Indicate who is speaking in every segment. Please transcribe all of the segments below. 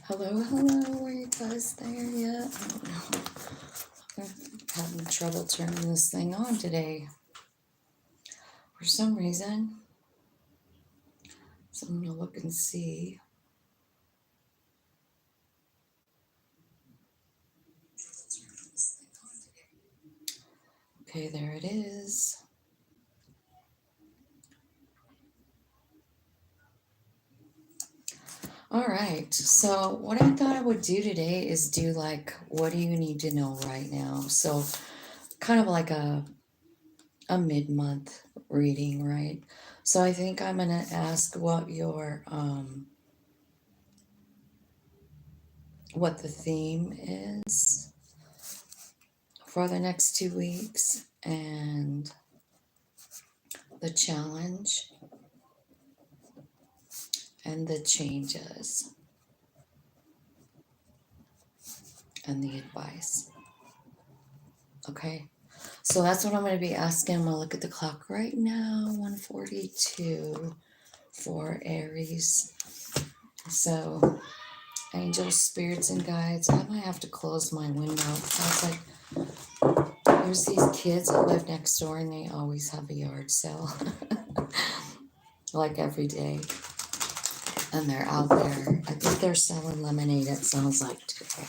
Speaker 1: Hello, hello. Are you guys there yet? I don't know. I'm having trouble turning this thing on today. For some reason. So I'm going to look and see. Okay, there it is. All right. So what I thought I would do today is do like, what do you need to know right now? So kind of like a mid-month reading, right? So I think I'm going to ask what your what the theme is for the next 2 weeks and the challenge and the changes and the advice. Okay, so that's what I'm going to be asking. I'm going to look at the clock right now, 1:42 for Aries. So angels, spirits, and guides. I might have to close my window. I was like, there's these kids that live next door and they always have a yard sale. Like every day. And they're out there. I think they're selling lemonade, it sounds like, today.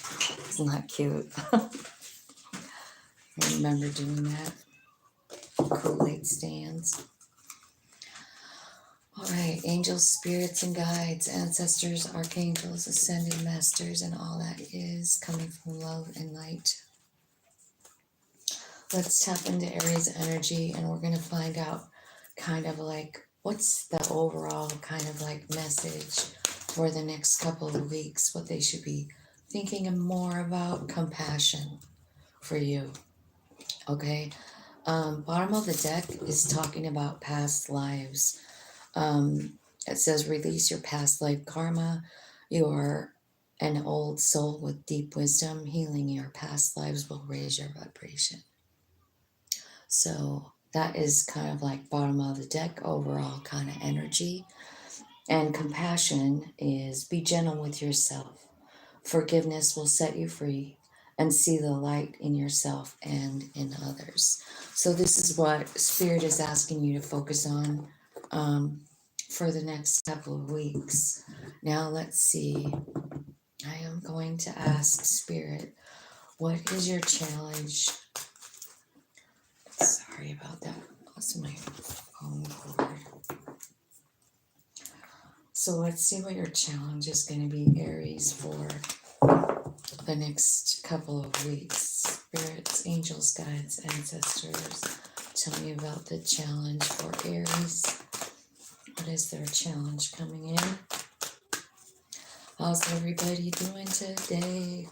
Speaker 1: Isn't that cute? I remember doing that. Kool-Aid stands. All right, angels, spirits, and guides, ancestors, archangels, ascended masters, and all that is coming from love and light. Let's tap into Aries energy, and we're going to find out kind of like what's the overall kind of like message for the next couple of weeks, what they should be thinking more about. Compassion for you. Okay. Bottom of the deck is talking about past lives. It says release your past life karma. You are an old soul with deep wisdom. Healing your past lives will raise your vibration. So that is kind of like bottom of the deck overall kind of energy. And compassion is be gentle with yourself. Forgiveness will set you free and see the light in yourself and in others. So this is what Spirit is asking you to focus on for the next couple of weeks. Now let's see. I am going to ask Spirit, what is your challenge? Sorry about that. That's my phone cord. So let's see what your challenge is going to be, Aries, for the next couple of weeks. Spirits, angels, guides, ancestors, tell me about the challenge for Aries. What is their challenge coming in? How's everybody doing today?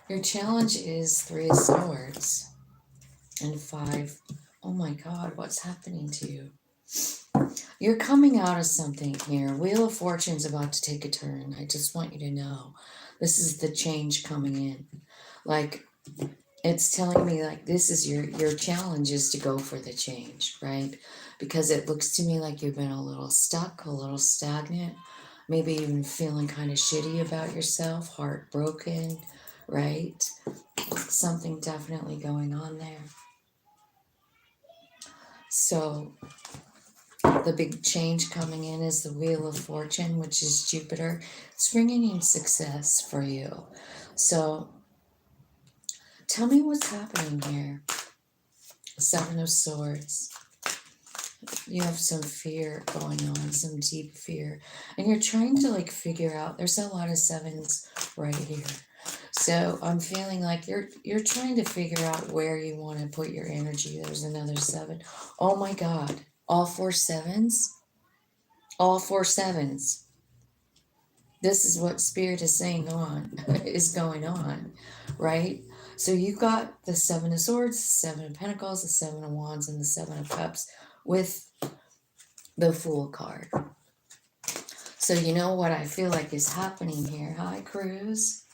Speaker 1: Your challenge is 3 of Swords and 5. Oh my God, what's happening to you? You're coming out of something here. Wheel of Fortune's about to take a turn. I just want you to know. This is the change coming in. Like, it's telling me like this is your challenge is to go for the change, right? Because it looks to me like you've been a little stuck, a little stagnant, maybe even feeling kind of shitty about yourself, heartbroken, right? Something definitely going on there. So the big change coming in is the Wheel of Fortune, which is Jupiter. It's bringing in success for you. So tell me what's happening here. 7 of Swords. You have some fear going on, some deep fear. And you're trying to like figure out, there's a lot of 7s right here. So I'm feeling like you're trying to figure out where you want to put your energy. There's another 7. Oh my God. All 4 7s? All 4 7s. This is what Spirit is saying is going on, right? So you got the 7 of Swords, the 7 of Pentacles, the 7 of Wands, and the 7 of Cups with the Fool card. So you know what I feel like is happening here. Hi, Cruz.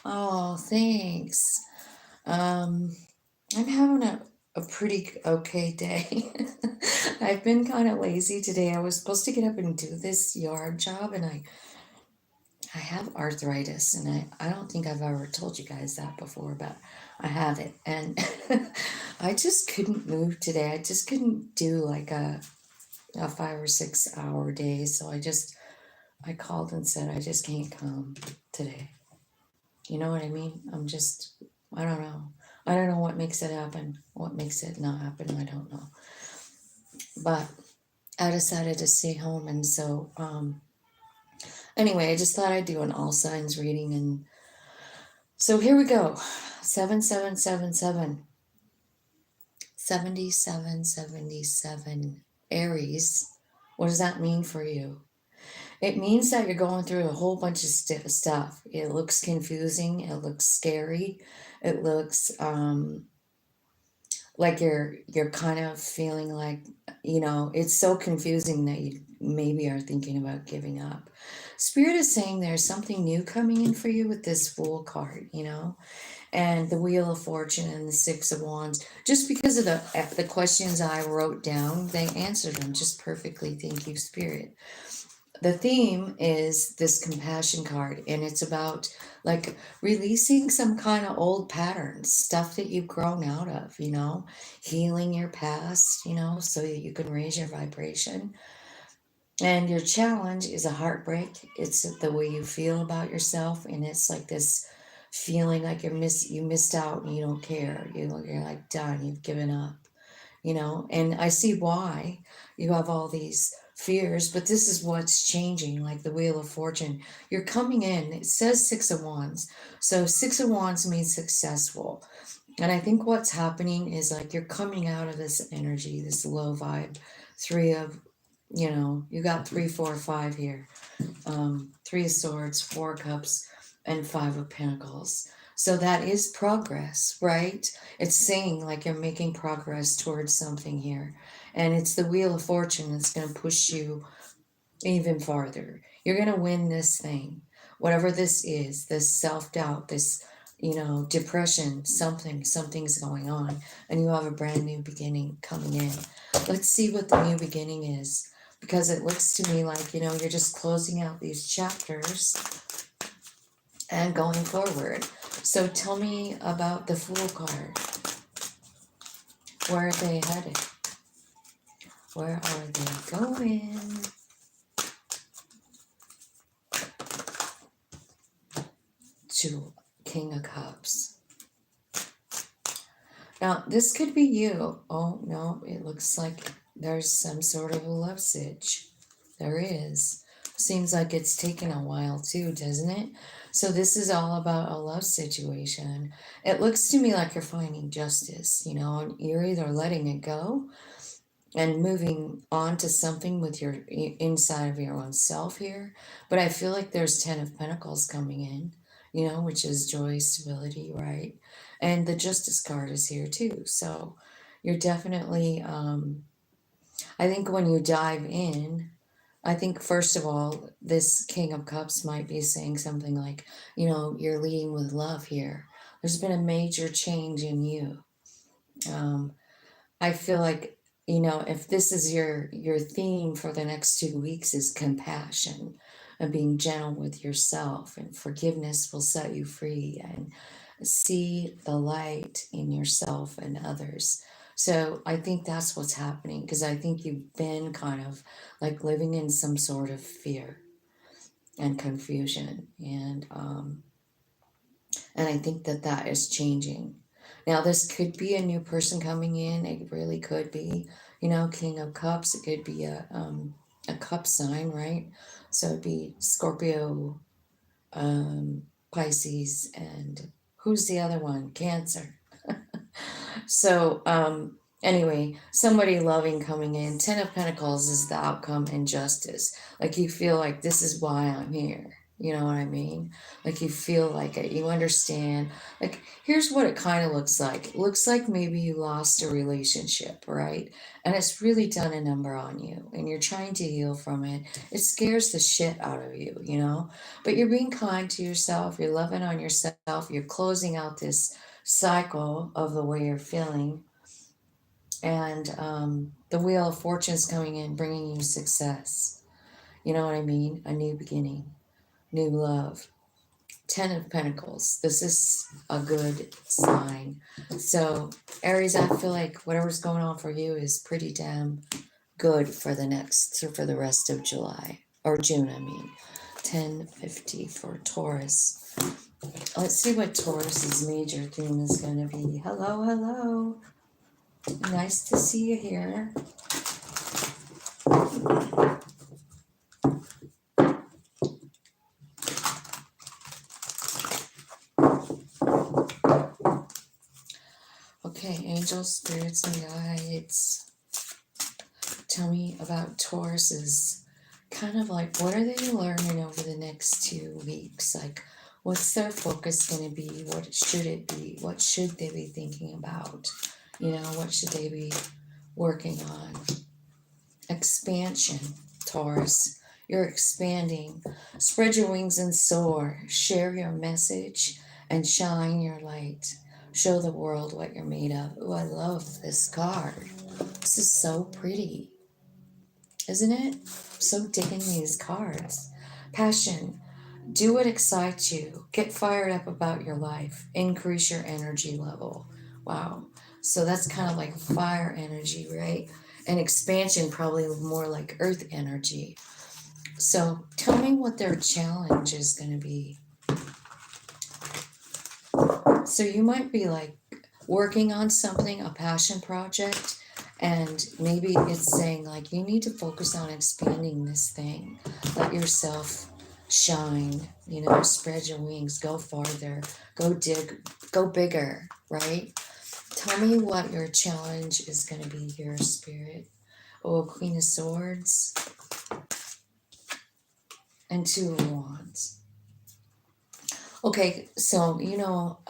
Speaker 1: Oh, thanks. I'm having a pretty okay day. I've been kind of lazy today. I was supposed to get up and do this yard job, and I have arthritis, and I don't think I've ever told you guys that before, but I have it. And I just couldn't move today. I just couldn't do like a 5 or 6 hour day. So I called and said, I just can't come today. You know what I mean? I don't know. I don't know what makes it happen, what makes it not happen. I don't know. But I decided to stay home. And so, anyway, I just thought I'd do an all signs reading. And so here we go. 7777. 7777. Aries. What does that mean for you? It means that you're going through a whole bunch of stuff. It looks confusing. It looks scary. It looks like you're kind of feeling like, it's so confusing that you maybe are thinking about giving up. Spirit is saying there's something new coming in for you with this Fool card, and the Wheel of Fortune and the Six of Wands. Just because of the questions I wrote down, they answered them just perfectly. Thank you, Spirit. The theme is this compassion card, and it's about like releasing some kind of old patterns, stuff that you've grown out of, healing your past, so that you can raise your vibration. And your challenge is a heartbreak. It's the way you feel about yourself, and it's like this feeling like you missed out and you don't care. You're like done. You've given up. And I see why you have all these fears, but this is what's changing, like the Wheel of Fortune. You're coming in. It says Six of Wands, so Six of Wands means successful. And I think what's happening is like you're coming out of this energy, this low vibe. You got 3, 4, 5 here. 3 of Swords, 4 of Cups, and 5 of Pentacles. So that is progress, right? It's saying like you're making progress towards something here. And it's the Wheel of Fortune that's going to push you even farther. You're going to win this thing. Whatever this is, this self-doubt, this, depression, something's going on. And you have a brand new beginning coming in. Let's see what the new beginning is. Because it looks to me like, you're just closing out these chapters and going forward. So tell me about the Fool card. Where are they headed? Where are they going? To King of Cups. Now, this could be you. Oh, no, it looks like there's some sort of a love sitch. There is. Seems like it's taken a while too, doesn't it? So this is all about a love situation. It looks to me like you're finding justice, and you're either letting it go and moving on to something with your inside of your own self here. But I feel like there's 10 of Pentacles coming in, which is joy, stability, right? And the Justice card is here too. So you're definitely, I think when you dive in, I think first of all, this King of Cups might be saying something like, you're leading with love here. There's been a major change in you. I feel like, if this is your theme for the next 2 weeks is compassion and being gentle with yourself, and forgiveness will set you free, and see the light in yourself and others. So I think that's what's happening, because I think you've been kind of like living in some sort of fear and confusion, and I think that is changing. Now, this could be a new person coming in. It really could be, King of Cups. It could be a cup sign, right? So it'd be Scorpio, Pisces, and who's the other one? Cancer. So, anyway, somebody loving coming in. 10 of Pentacles is the outcome and justice. Like you feel like this is why I'm here. You know what I mean? Like you feel like it. You understand. Like here's what it kind of looks like. It looks like maybe you lost a relationship, right? And it's really done a number on you, and you're trying to heal from it. It scares the shit out of you, But you're being kind to yourself. You're loving on yourself. You're closing out this cycle of the way you're feeling. And the Wheel of Fortune is coming in, bringing you success. You know what I mean? A new beginning, new love. 10 of Pentacles. This is a good sign. So, Aries, I feel like whatever's going on for you is pretty damn good for the rest of July. Or June, I mean. 1050 for Taurus. Let's see what Taurus's major theme is going to be. Hello, hello. Nice to see you here. Okay, angels, spirits, and guides. Tell me about Taurus's kind of like, what are they learning over the next 2 weeks? Like, what's their focus going to be? What should it be? What should they be thinking about? You know, what should they be working on? Expansion, Taurus. You're expanding. Spread your wings and soar. Share your message and shine your light. Show the world what you're made of. Oh, I love this card. This is so pretty, isn't it? I'm so digging these cards. Passion. Do what excites you. Get fired up about your life. Increase your energy level. Wow. So that's kind of like fire energy, right? And expansion, probably more like earth energy. So tell me what their challenge is going to be. So you might be like working on something, a passion project, and maybe it's saying like you need to focus on expanding this thing. Let yourself shine, you know, spread your wings, go farther, go dig, go bigger, right? Tell me what your challenge is going to be here, Spirit. Oh, Queen of Swords and Two of Wands. Okay, so, you know,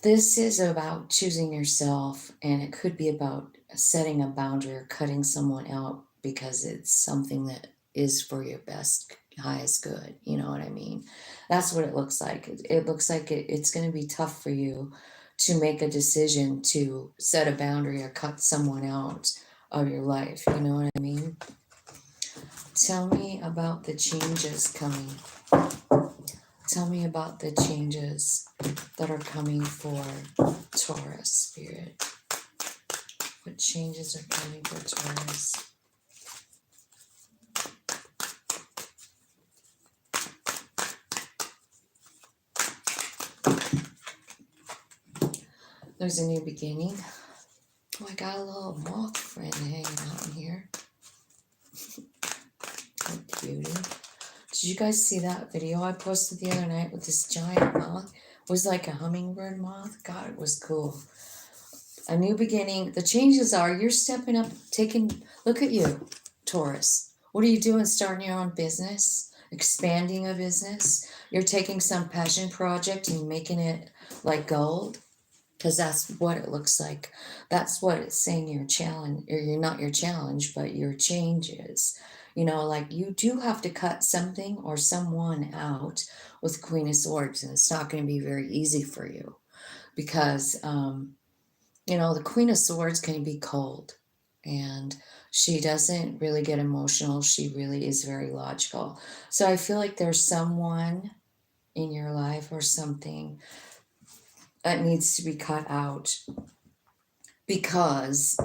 Speaker 1: this is about choosing yourself, and it could be about setting a boundary or cutting someone out because it's something that is for your best, highest good. You know what I mean? That's what it looks like. It looks like it's going to be tough for you to make a decision to set a boundary or cut someone out of your life. You know what I mean? Tell me about the changes coming. Tell me about the changes that are coming for Taurus, Spirit. What changes are coming for Taurus? There's a new beginning. Oh, I got a little moth friend hanging out in here. Oh, beauty. Did you guys see that video I posted the other night with this giant moth? It was like a hummingbird moth. God, it was cool. A new beginning. The changes are you're stepping up, look at you, Taurus. What are you doing? Starting your own business, expanding a business. You're taking some passion project and making it like gold, because that's what it looks like. That's what it's saying your challenge, or you're not your challenge, but your changes. You know, like you do have to cut something or someone out with Queen of Swords, and it's not going to be very easy for you because, you know, the Queen of Swords can be cold and she doesn't really get emotional. She really is very logical. So I feel like there's someone in your life or something that needs to be cut out because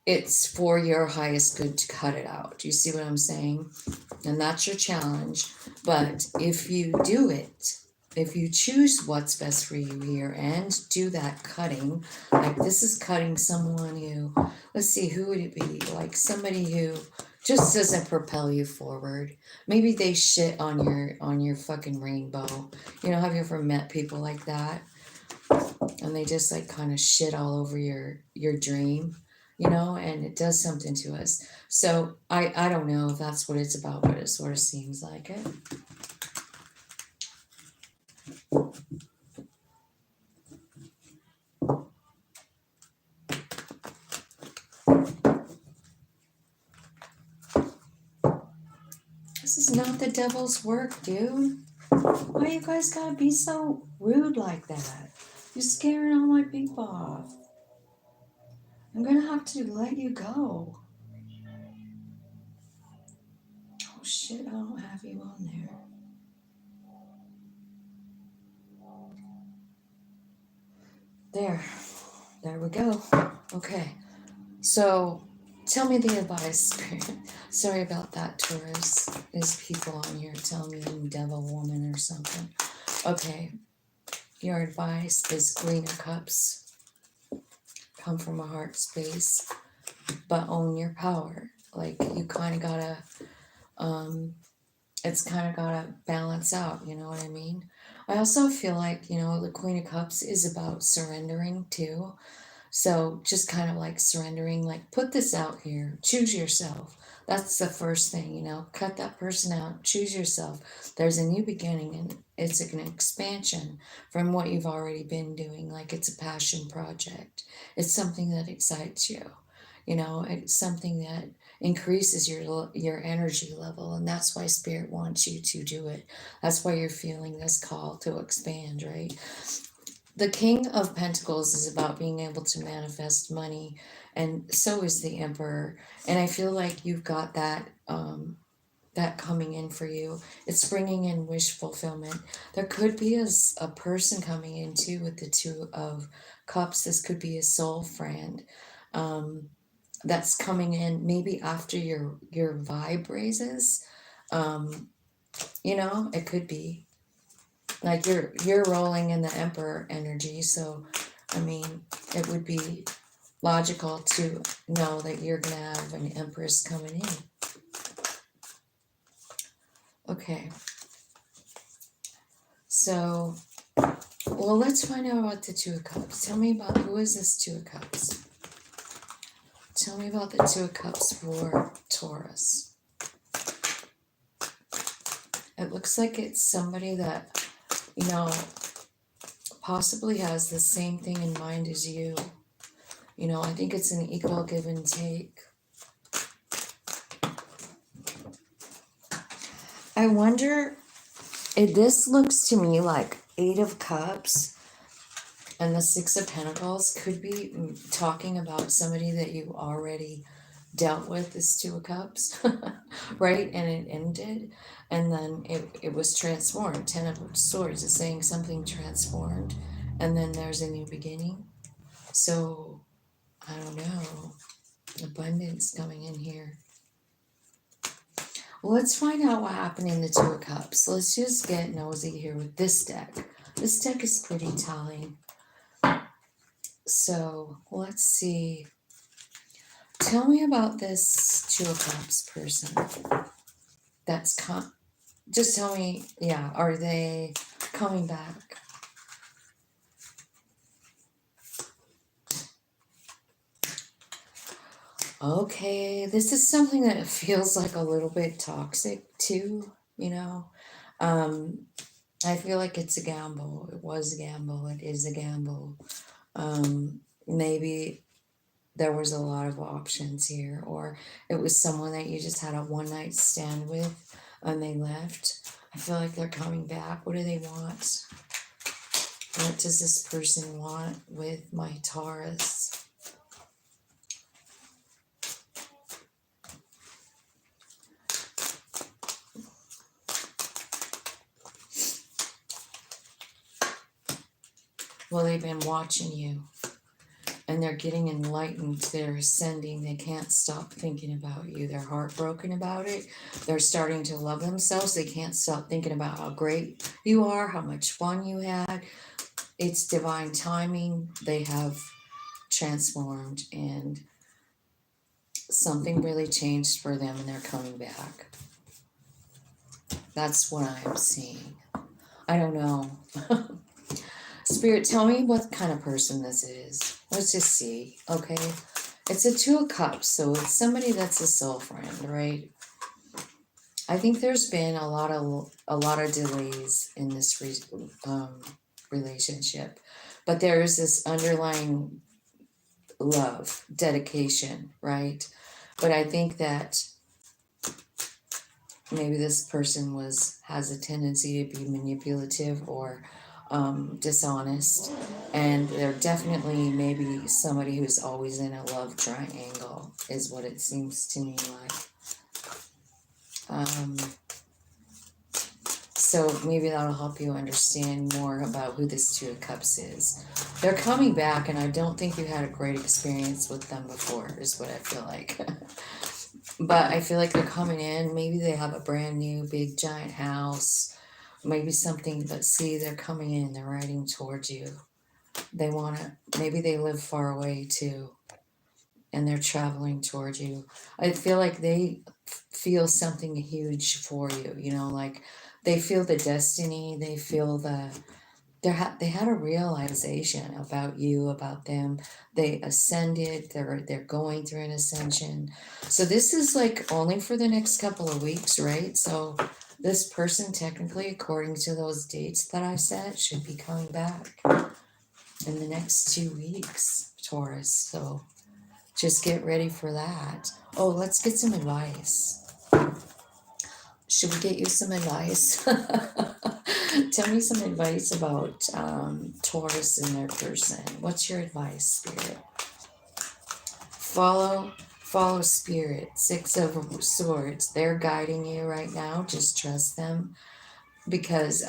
Speaker 1: it's for your highest good to cut it out. Do you see what I'm saying? And that's your challenge. But if you do it, if you choose what's best for you here and do that cutting, like this is cutting someone who, let's see, who would it be? Like somebody who just doesn't propel you forward. Maybe they shit on your fucking rainbow. You know, have you ever met people like that? And they just like kind of shit all over your dream, you know, and it does something to us. So I don't know if that's what it's about, but it sort of seems like it. This is not the devil's work, dude. Why you guys gotta be so rude like that? You're scaring all my people off. I'm gonna have to let you go. Oh shit, I don't have you on there. There we go. Okay, so tell me the advice, Spirit. Sorry about that, Taurus. There's people on here telling me I'm devil woman or something. Okay, your advice is Queen of Cups. Come from a heart space, but own your power. Like, you kind of gotta, it's kind of gotta balance out, you know what I mean? I also feel like, the Queen of Cups is about surrendering too. So just kind of like surrendering, like, put this out here, choose yourself. That's the first thing, cut that person out, choose yourself. There's a new beginning, and it's an expansion from what you've already been doing. Like, it's a passion project. It's something that excites you. It's something that increases your energy level, and that's why Spirit wants you to do it. That's why you're feeling this call to expand, right? The King of Pentacles is about being able to manifest money, and so is the Emperor. And I feel like you've got that that coming in for you. It's bringing in wish fulfillment. There could be a person coming in too with the Two of Cups. This could be a soul friend that's coming in maybe after your vibe raises. It could be. Like, you're rolling in the Emperor energy, so I mean, it would be logical to know that you're gonna have an Empress coming in. Okay, so, well, let's find out about the Two of Cups. Tell me about, who is this Two of Cups? Tell me about the Two of Cups for Taurus. It looks like it's somebody that, possibly has the same thing in mind as you. I think it's an equal give and take. I wonder if this looks to me like Eight of Cups and the Six of Pentacles could be talking about somebody that you already dealt with, this Two of Cups, right? And it ended, and then it was transformed. Ten of Swords is saying something transformed, and then there's a new beginning. So, I don't know. Abundance coming in here. Well, let's find out what happened in the Two of Cups. Let's just get nosy here with this deck. This deck is pretty telling. So, let's see. Tell me about this Two of Cups person. That's just tell me, yeah, are they coming back? Okay, this is something that feels like a little bit toxic too, I feel like it's a gamble. It was a gamble. It is a gamble. Maybe there was a lot of options here, or it was someone that you just had a one night stand with and they left. I feel like they're coming back. What do they want? What does this person want with my Taurus? Well, they've been watching you, and they're getting enlightened. They're ascending. They can't stop thinking about you. They're heartbroken about it. They're starting to love themselves. They can't stop thinking about how great you are, how much fun you had. It's divine timing. They have transformed, and something really changed for them, and they're coming back. That's what I'm seeing. I don't know. Spirit, tell me what kind of person this is. Let's just see, okay? It's a Two of Cups, so it's somebody that's a soul friend, right? I think there's been a lot of delays in this relationship, but there is this underlying love, dedication, right? But I think that maybe this person has a tendency to be manipulative, or dishonest, and they're definitely maybe somebody who's always in a love triangle is what it seems to me like. So maybe that'll help you understand more about who this Two of Cups is. They're coming back, and I don't think you had a great experience with them before, is what I feel like. But I feel like they're coming in. Maybe they have a brand new, big, giant house. Maybe something, but see, they're coming in. They're riding towards you. They want to, maybe they live far away too, and they're traveling towards you. I feel like they feel something huge for you, you know, like they feel the destiny, they feel they had a realization about you, about them. They ascended, they're going through an ascension. So this is like only for the next couple of weeks, right? So this person technically, according to those dates that I set, should be coming back in the next 2 weeks, Taurus. So just get ready for that. Oh, let's get some advice. Should we get you some advice? Tell me some advice about Taurus and their person. What's your advice, Spirit? Follow Spirit. 6 of Swords. They're guiding you right now. Just trust them, because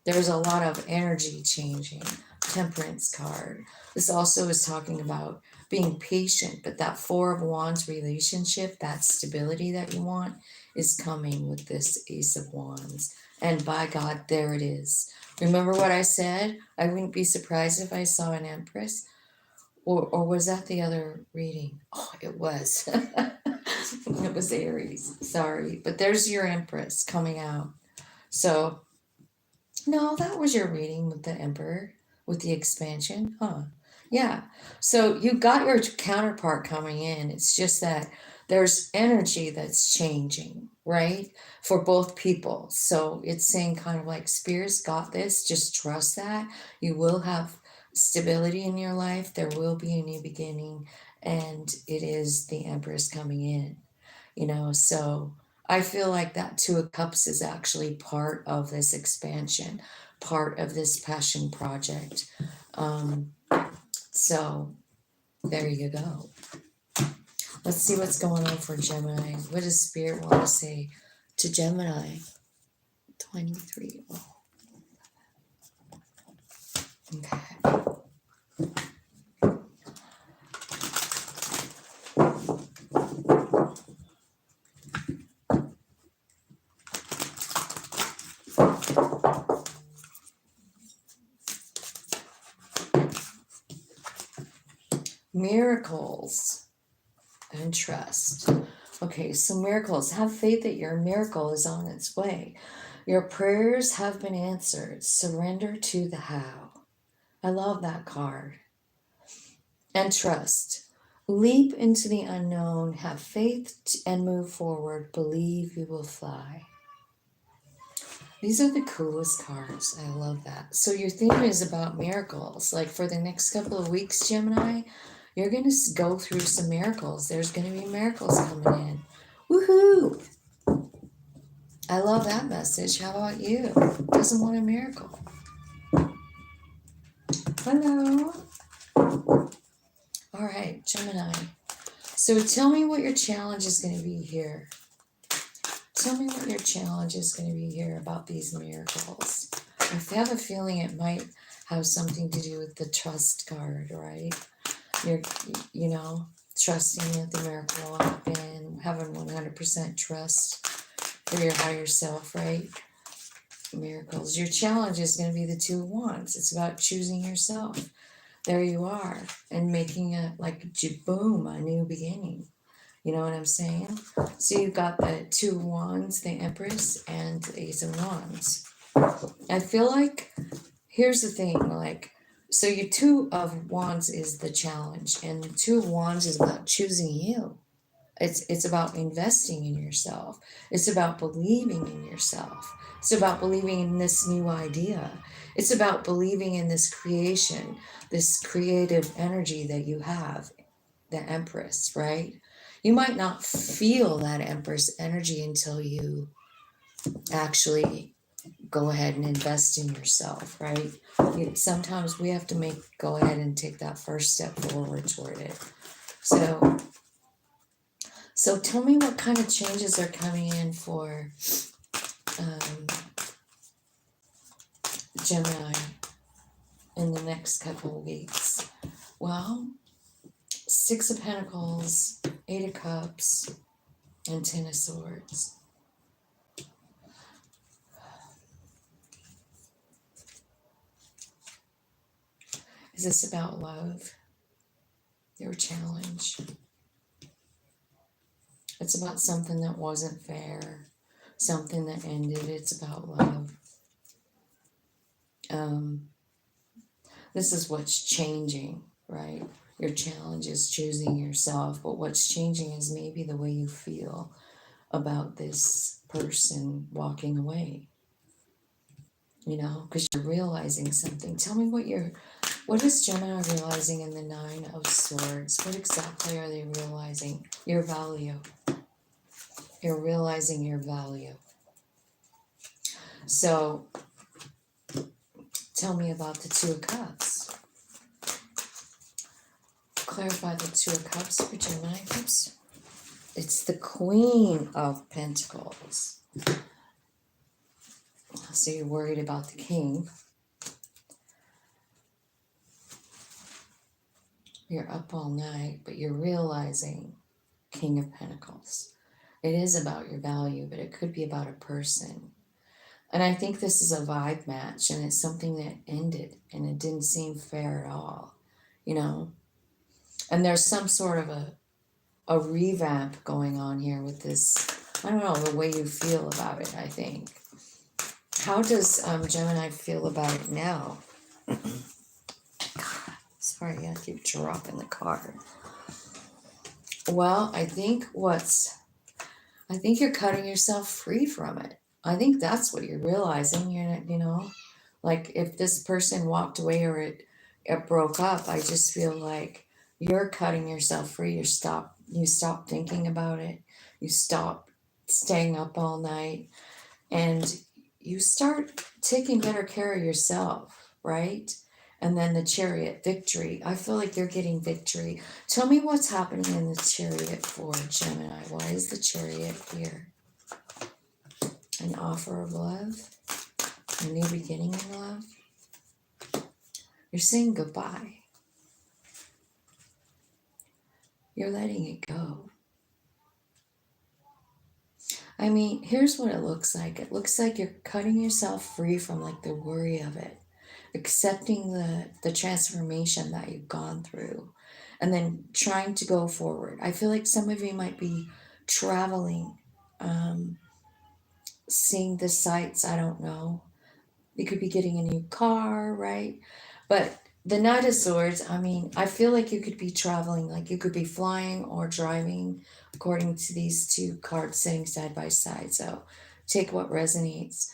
Speaker 1: there's a lot of energy changing. Temperance card. This also is talking about being patient, but that 4 of Wands relationship, that stability that you want, is coming with this Ace of Wands. And by God, there it is. Remember what I said? I wouldn't be surprised if I saw an Empress. Or was that the other reading? Oh, it was. It was Aries. Sorry. But there's your Empress coming out. So, no, that was your reading with the Emperor, with the expansion. Huh. Yeah. So you got your counterpart coming in. It's just that there's energy that's changing, right? For both people. So it's saying kind of like, Spirit's got this. Just trust that. You will have stability in your life. There will be a new beginning. And it is the Empress coming in, you know? So I feel like that 2 of Cups is actually part of this expansion, part of this passion project. So there you go. Let's see what's going on for Gemini. What does Spirit want to say to Gemini? 23. Oh. Okay. Miracles and trust. Okay, so miracles. Have faith that your miracle is on its way. Your prayers have been answered. Surrender to the how. I love that card. And trust. Leap into the unknown. Have faith and move forward. Believe you will fly. These are the coolest cards. I love that. So your theme is about miracles. Like for the next couple of weeks, Gemini, you're going to go through some miracles. There's going to be miracles coming in. Woohoo! I love that message. How about you? Doesn't want a miracle? Hello. All right, Gemini. So tell me what your challenge is going to be here. Tell me what your challenge is going to be here about these miracles. I have a feeling it might have something to do with the trust card, right? You're, you know, trusting that the miracle will happen, having 100% trust for your higher self, right? Miracles. Your challenge is going to be the 2 of Wands. It's about choosing yourself. There you are, and making a, like, boom, a new beginning. You know what I'm saying? So you've got the 2 of Wands, the Empress, and the Ace of Wands. I feel like, here's the thing, like, so your 2 of Wands is the challenge, and the 2 of Wands is about choosing you. It's about investing in yourself. It's about believing in yourself. It's about believing in this new idea. It's about believing in this creation, this creative energy that you have, the Empress, right? You might not feel that Empress energy until you actually go ahead and invest in yourself, right? Sometimes we have to go ahead and take that first step forward toward it. So tell me what kind of changes are coming in for Gemini in the next couple of weeks. Well, 6 of Pentacles, 8 of Cups, and 10 of Swords. Is this about love? Your challenge? It's about something that wasn't fair, something that ended. It's about love. This is what's changing, right? Your challenge is choosing yourself, but what's changing is maybe the way you feel about this person walking away. You know, because you're realizing something. Tell me what is Gemini realizing in the 9 of Swords? What exactly are they realizing? Your value. You're realizing your value. So, tell me about the 2 of Cups. Clarify the 2 of Cups for Gemini. Oops. It's the Queen of Pentacles. So you're worried about the King. You're up all night, but you're realizing King of Pentacles. It is about your value, but it could be about a person. And I think this is a vibe match, and it's something that ended, and it didn't seem fair at all, you know? And there's some sort of a revamp going on here with this, I don't know, the way you feel about it, I think. How does Gemini feel about it now? Sorry, I keep dropping the card. Well, I think you're cutting yourself free from it. I think that's what you're realizing. You know, like if this person walked away or it broke up, I just feel like you're cutting yourself free. You stop thinking about it. You stop staying up all night, and you start taking better care of yourself, right? And then the Chariot, victory. I feel like you're getting victory. Tell me what's happening in the Chariot for Gemini. Why is the Chariot here? An offer of love? A new beginning in love? You're saying goodbye. You're letting it go. I mean, here's what it looks like. It looks like you're cutting yourself free from like the worry of it. Accepting the transformation that you've gone through, and then trying to go forward. I feel like some of you might be traveling, seeing the sights. I don't know. You could be getting a new car, right? But the Knight of Swords, I mean, I feel like you could be traveling, like you could be flying or driving, according to these 2 cards sitting side by side. So take what resonates.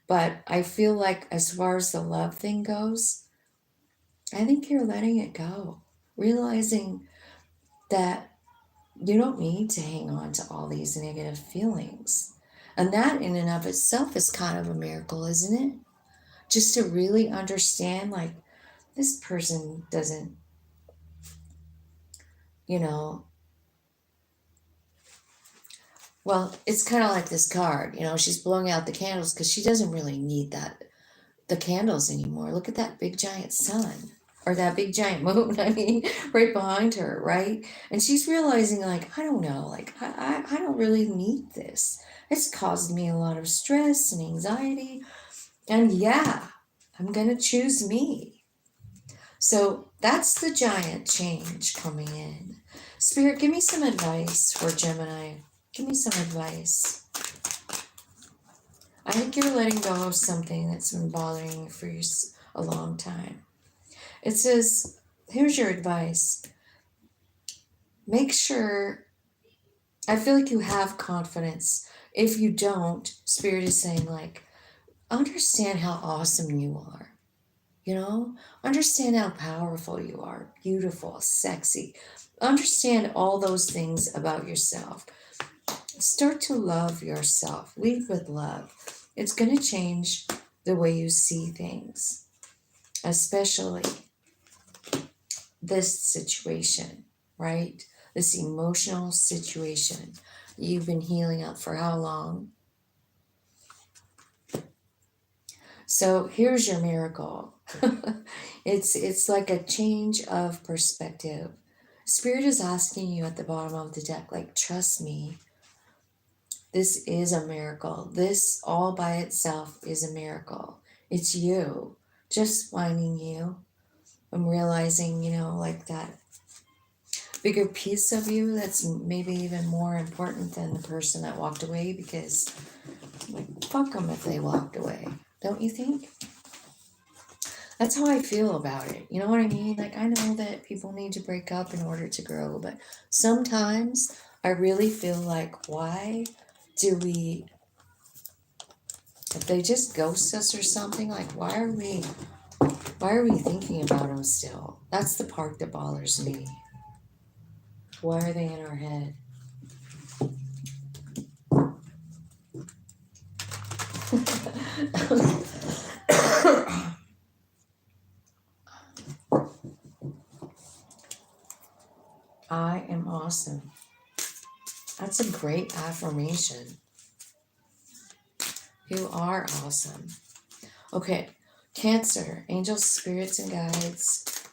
Speaker 1: But I feel like as far as the love thing goes, I think you're letting it go, realizing that you don't need to hang on to all these negative feelings. And that in and of itself is kind of a miracle, isn't it? Just to really understand, like, this person doesn't, you know, well, it's kind of like this card, you know, she's blowing out the candles because she doesn't really need the candles anymore. Look at that big giant sun. Or that big giant moon, I mean, right behind her, right? And she's realizing, like, I don't know, like, I don't really need this. It's caused me a lot of stress and anxiety. And yeah, I'm going to choose me. So that's the giant change coming in. Spirit, give me some advice for Gemini. Give me some advice. I think you're letting go of something that's been bothering you for a long time. It says, here's your advice. Make sure, I feel like you have confidence. If you don't, Spirit is saying, like, understand how awesome you are. You know, understand how powerful you are, beautiful, sexy. Understand all those things about yourself. Start to love yourself. Lead with love. It's going to change the way you see things, especially this situation, right? This emotional situation. You've been healing up for how long? So here's your miracle. It's like a change of perspective. Spirit is asking you at the bottom of the deck, like, trust me, this is a miracle. This all by itself is a miracle. It's you, just finding you. I'm realizing, like that bigger piece of you that's maybe even more important than the person that walked away, because like, fuck them if they walked away. Don't you think? That's how I feel about it. You know what I mean? Like, I know that people need to break up in order to grow, but sometimes I really feel like, why do we, if they just ghost us or something, like, why are we thinking about them still? That's the part that bothers me. Why are they in our head? I am awesome. That's a great affirmation. You are awesome. Okay, Cancer, angels, spirits, and guides.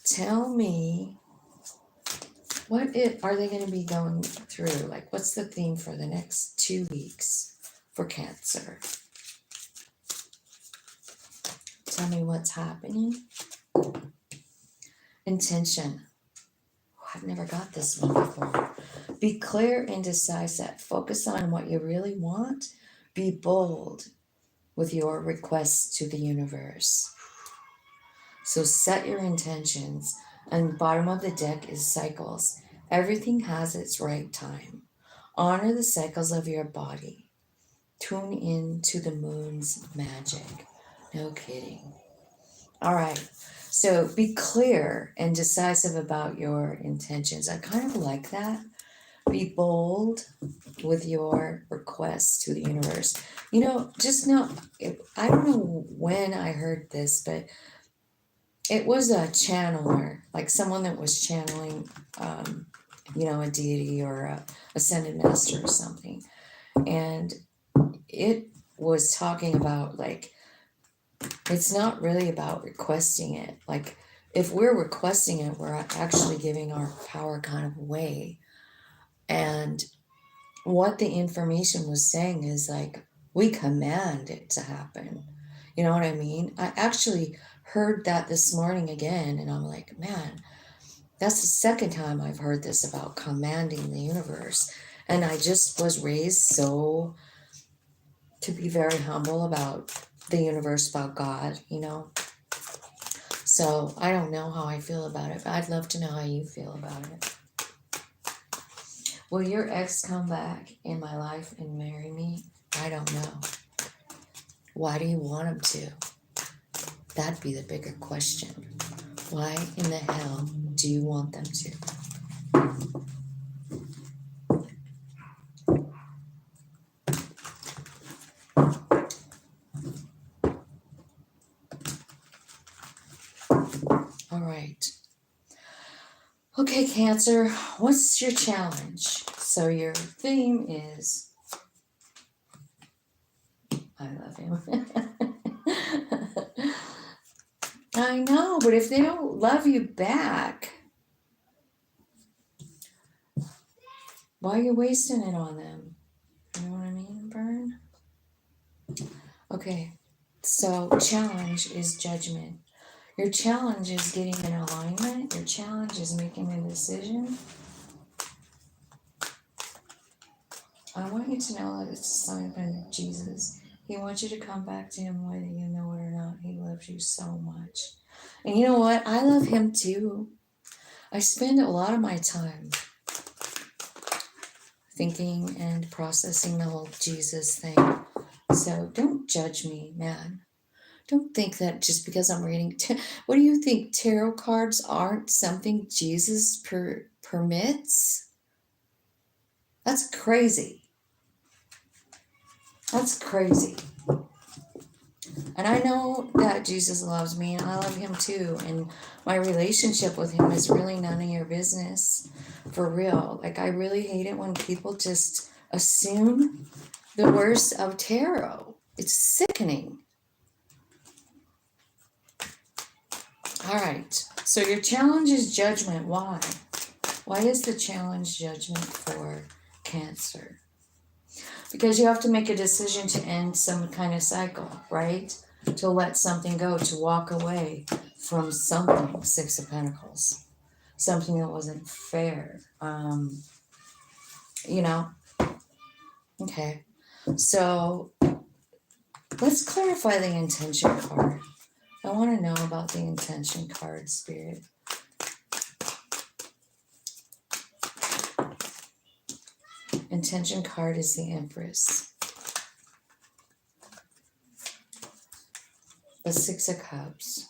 Speaker 1: Tell me, what are they going to be going through? Like, what's the theme for the next 2 weeks for Cancer? Tell me what's happening. Intention. Oh, I've never got this one before. Be clear and decisive. Focus on what you really want. Be bold with your requests to the universe. So set your intentions. And bottom of the deck is cycles. Everything has its right time. Honor the cycles of your body. Tune in to the moon's magic. No kidding. All right. So be clear and decisive about your intentions. I kind of like that. Be bold with your requests to the universe. Just know, I don't know when I heard this, but it was a channeler, like someone that was channeling, a deity or a ascended master or something. And it was talking about, like, it's not really about requesting it. Like, if we're requesting it, we're actually giving our power kind of away. And what the information was saying is, like, we command it to happen. You know what I mean? I actually heard that this morning again, and I'm like, man, that's the second time I've heard this about commanding the universe. And I just was raised to be very humble about the universe, about God, So I don't know how I feel about it, but I'd love to know how you feel about it. Will your ex come back in my life and marry me? I don't know. Why do you want him to? That'd be the bigger question. Why in the hell do you want them to? All right. Okay, Cancer, what's your challenge? So your theme is, I love him. I know, but if they don't love you back, why are you wasting it on them? You know what I mean, Vern? Okay, so challenge is judgment. Your challenge is getting in alignment. Your challenge is making a decision. I want you to know that it's a sign from Jesus. He wants you to come back to him whether you know it or not. He loves you so much. And you know what? I love him too. I spend a lot of my time thinking and processing the whole Jesus thing. So don't judge me, man. Don't think that just because I'm reading... what do you think? Tarot cards aren't something Jesus permits? That's crazy. That's crazy. And I know that Jesus loves me and I love him too. And my relationship with him is really none of your business. For real. Like, I really hate it when people just assume the worst of tarot. It's sickening. All right. So your challenge is judgment. Why? Why is the challenge judgment for Cancer? Because you have to make a decision to end some kind of cycle, right? To let something go, to walk away from something, Six of Pentacles. Something that wasn't fair. You know? Okay. So let's clarify the intention card. I want to know about the intention card, Spirit. Intention card is the Empress. The Six of Cups.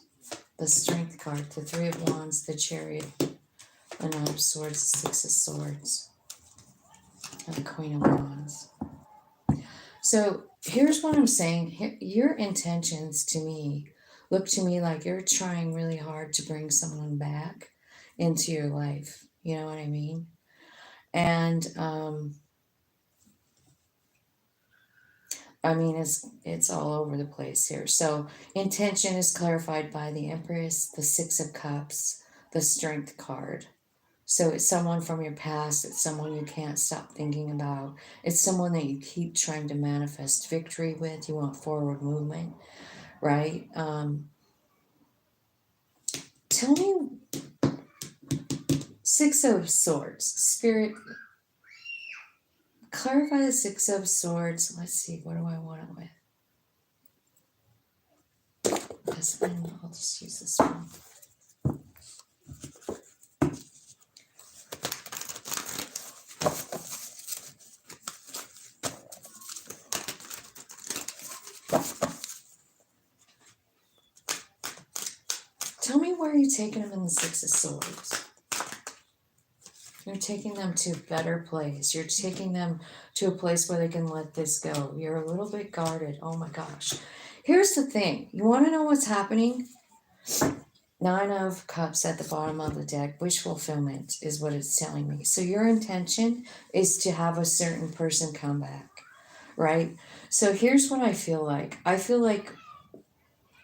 Speaker 1: The Strength card. The Three of Wands. The Chariot. The Nine of Swords. The Six of Swords. And the Queen of Wands. So here's what I'm saying. Your intentions to me look to me like you're trying really hard to bring someone back into your life. You know what I mean? And I mean, it's all over the place here. So intention is clarified by the Empress, the Six of Cups, the Strength card. So it's someone from your past. It's someone you can't stop thinking about. It's someone that you keep trying to manifest victory with. You want forward movement, right? Tell me, Six of Swords, Spirit, clarify the Six of Swords. Let's see, what do I want it with? This one, I'll just use this one. Tell me where you're taking them in the Six of Swords. You're taking them to a better place. You're taking them to a place where they can let this go. You're a little bit guarded. Oh my gosh. Here's the thing. You want to know what's happening? Nine of Cups at the bottom of the deck. Wish fulfillment is what it's telling me. So your intention is to have a certain person come back, right? So here's what I feel like. I feel like,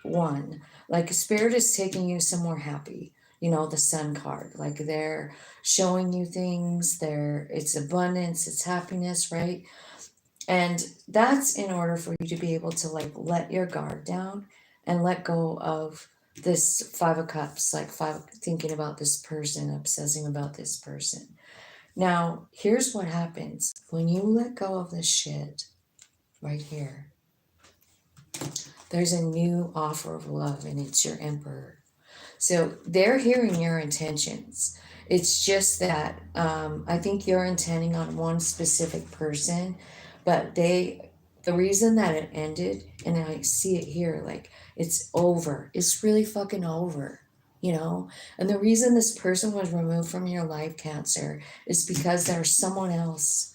Speaker 1: one, like a spirit is taking you somewhere happy. You know, the Sun card. Like they're showing you things. It's abundance. It's happiness, right? And that's in order for you to be able to like let your guard down and let go of this Five of Cups, like thinking about this person, obsessing about this person. Now, here's what happens when you let go of this shit right here. There's a new offer of love, and it's your Emperor. So they're hearing your intentions. It's just that I think you're intending on one specific person, but the reason that it ended, and I see it here, like it's over. It's really fucking over, you know? And the reason this person was removed from your life, Cancer, is because there's someone else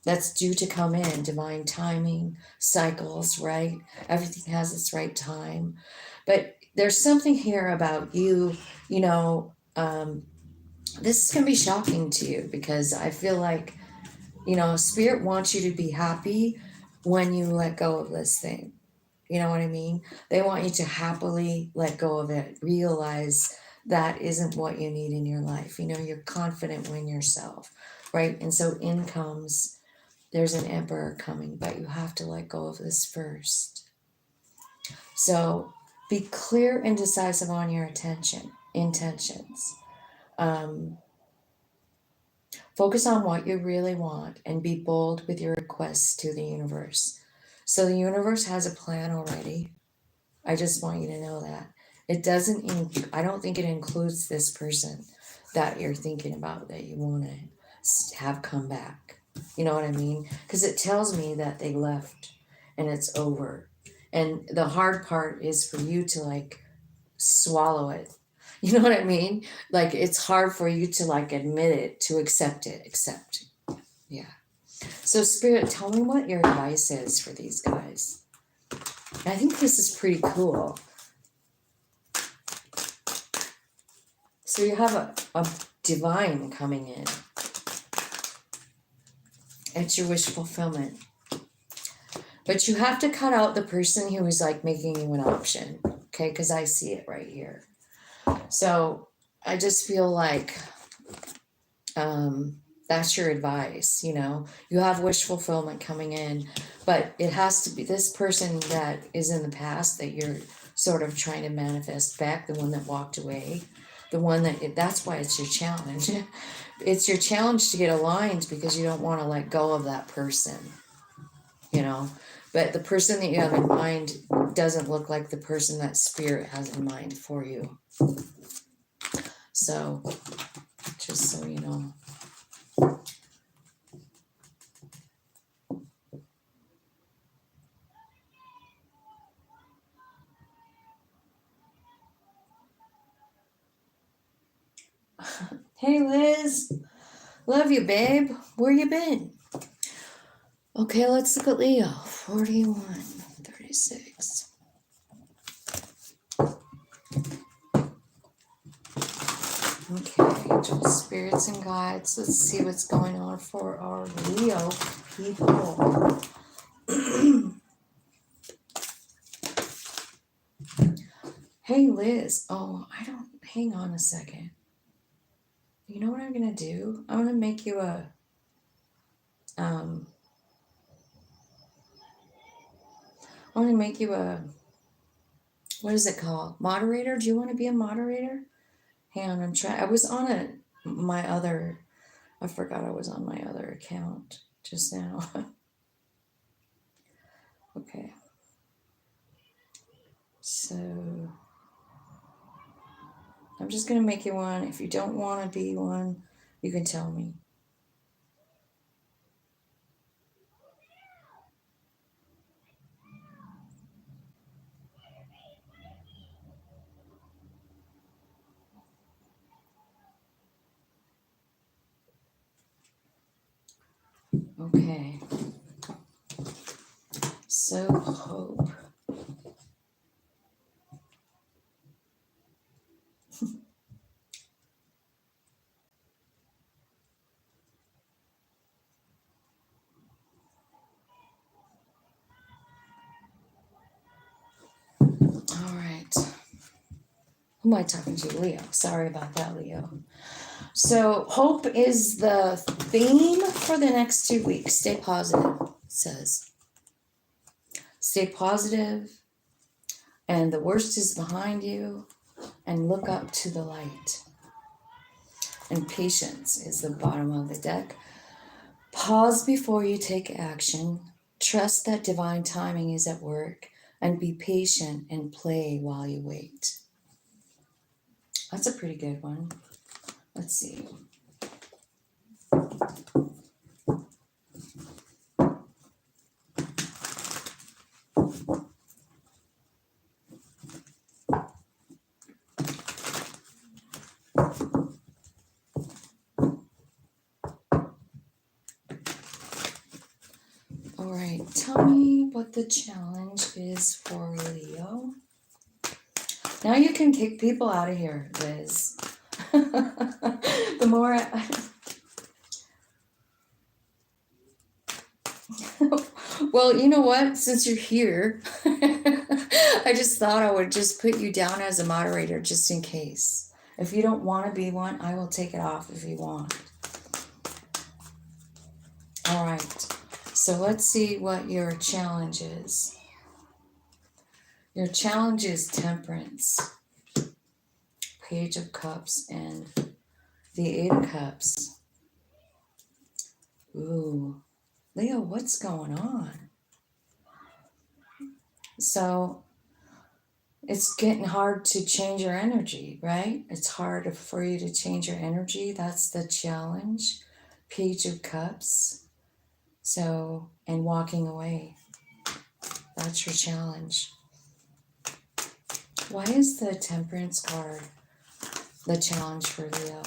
Speaker 1: that's due to come in. Divine timing, cycles, right? Everything has its right time. But there's something here about you, you know, this can be shocking to you because I feel like, you know, Spirit wants you to be happy when you let go of this thing. You know what I mean? They want you to happily let go of it. Realize that isn't what you need in your life. You know, you're confident in yourself, right? And so in comes, there's an Emperor coming, but you have to let go of this first. So be clear and decisive on your intentions. Focus on what you really want and be bold with your requests to the universe. So the universe has a plan already. I just want you to know that. It doesn't, I don't think it includes this person that you're thinking about that you want to have come back. You know what I mean? Because it tells me that they left and it's over. And the hard part is for you to like swallow it. You know what I mean? Like it's hard for you to like admit it, to accept it, yeah. So Spirit, tell me what your advice is for these guys. I think this is pretty cool. So you have a divine coming in. It's your wish fulfillment. But you have to cut out the person who is like making you an option. Okay, because I see it right here. So I just feel like that's your advice, you know. You have wish fulfillment coming in, but it has to be this person that is in the past that you're sort of trying to manifest back, the one that walked away, the one that's why it's your challenge. It's your challenge to get aligned because you don't want to let go of that person, you know. But the person that you have in mind doesn't look like the person that spirit has in mind for you. So, just so you know. Hey Liz, love you, babe. Where you been? Okay, let's look at Leo. 41, 36. Okay, angels, spirits, and guides. Let's see what's going on for our Leo people. Hey Liz. Oh, hang on a second. You know what I'm gonna do? I'm gonna make you a what is it called? Moderator? Do you want to be a moderator? Hang on, I was on I forgot I was on my other account just now. Okay. So I'm just gonna make you one. If you don't want to be one, you can tell me. Okay. So hope. All right. Who am I talking to? Leo. Sorry about that, Leo. So hope is the theme for the next 2 weeks. Stay positive, it says. Stay positive, and the worst is behind you, and look up to the light. And patience is the bottom of the deck. Pause before you take action. Trust that divine timing is at work, and be patient and play while you wait. That's a pretty good one. Let's see. All right, tell me what the challenge is for Leo. Now you can kick people out of here, Liz. The more well, you know what? Since you're here, I just thought I would just put you down as a moderator just in case. If you don't want to be one, I will take it off if you want. All right. So let's see what your challenge is. Your challenge is temperance, Page of Cups, and the Eight of Cups. Ooh, Leo, what's going on? So it's getting hard to change your energy, right? It's hard for you to change your energy. That's the challenge. Page of Cups. So, and walking away. That's your challenge. Why is the Temperance card the challenge for Leo?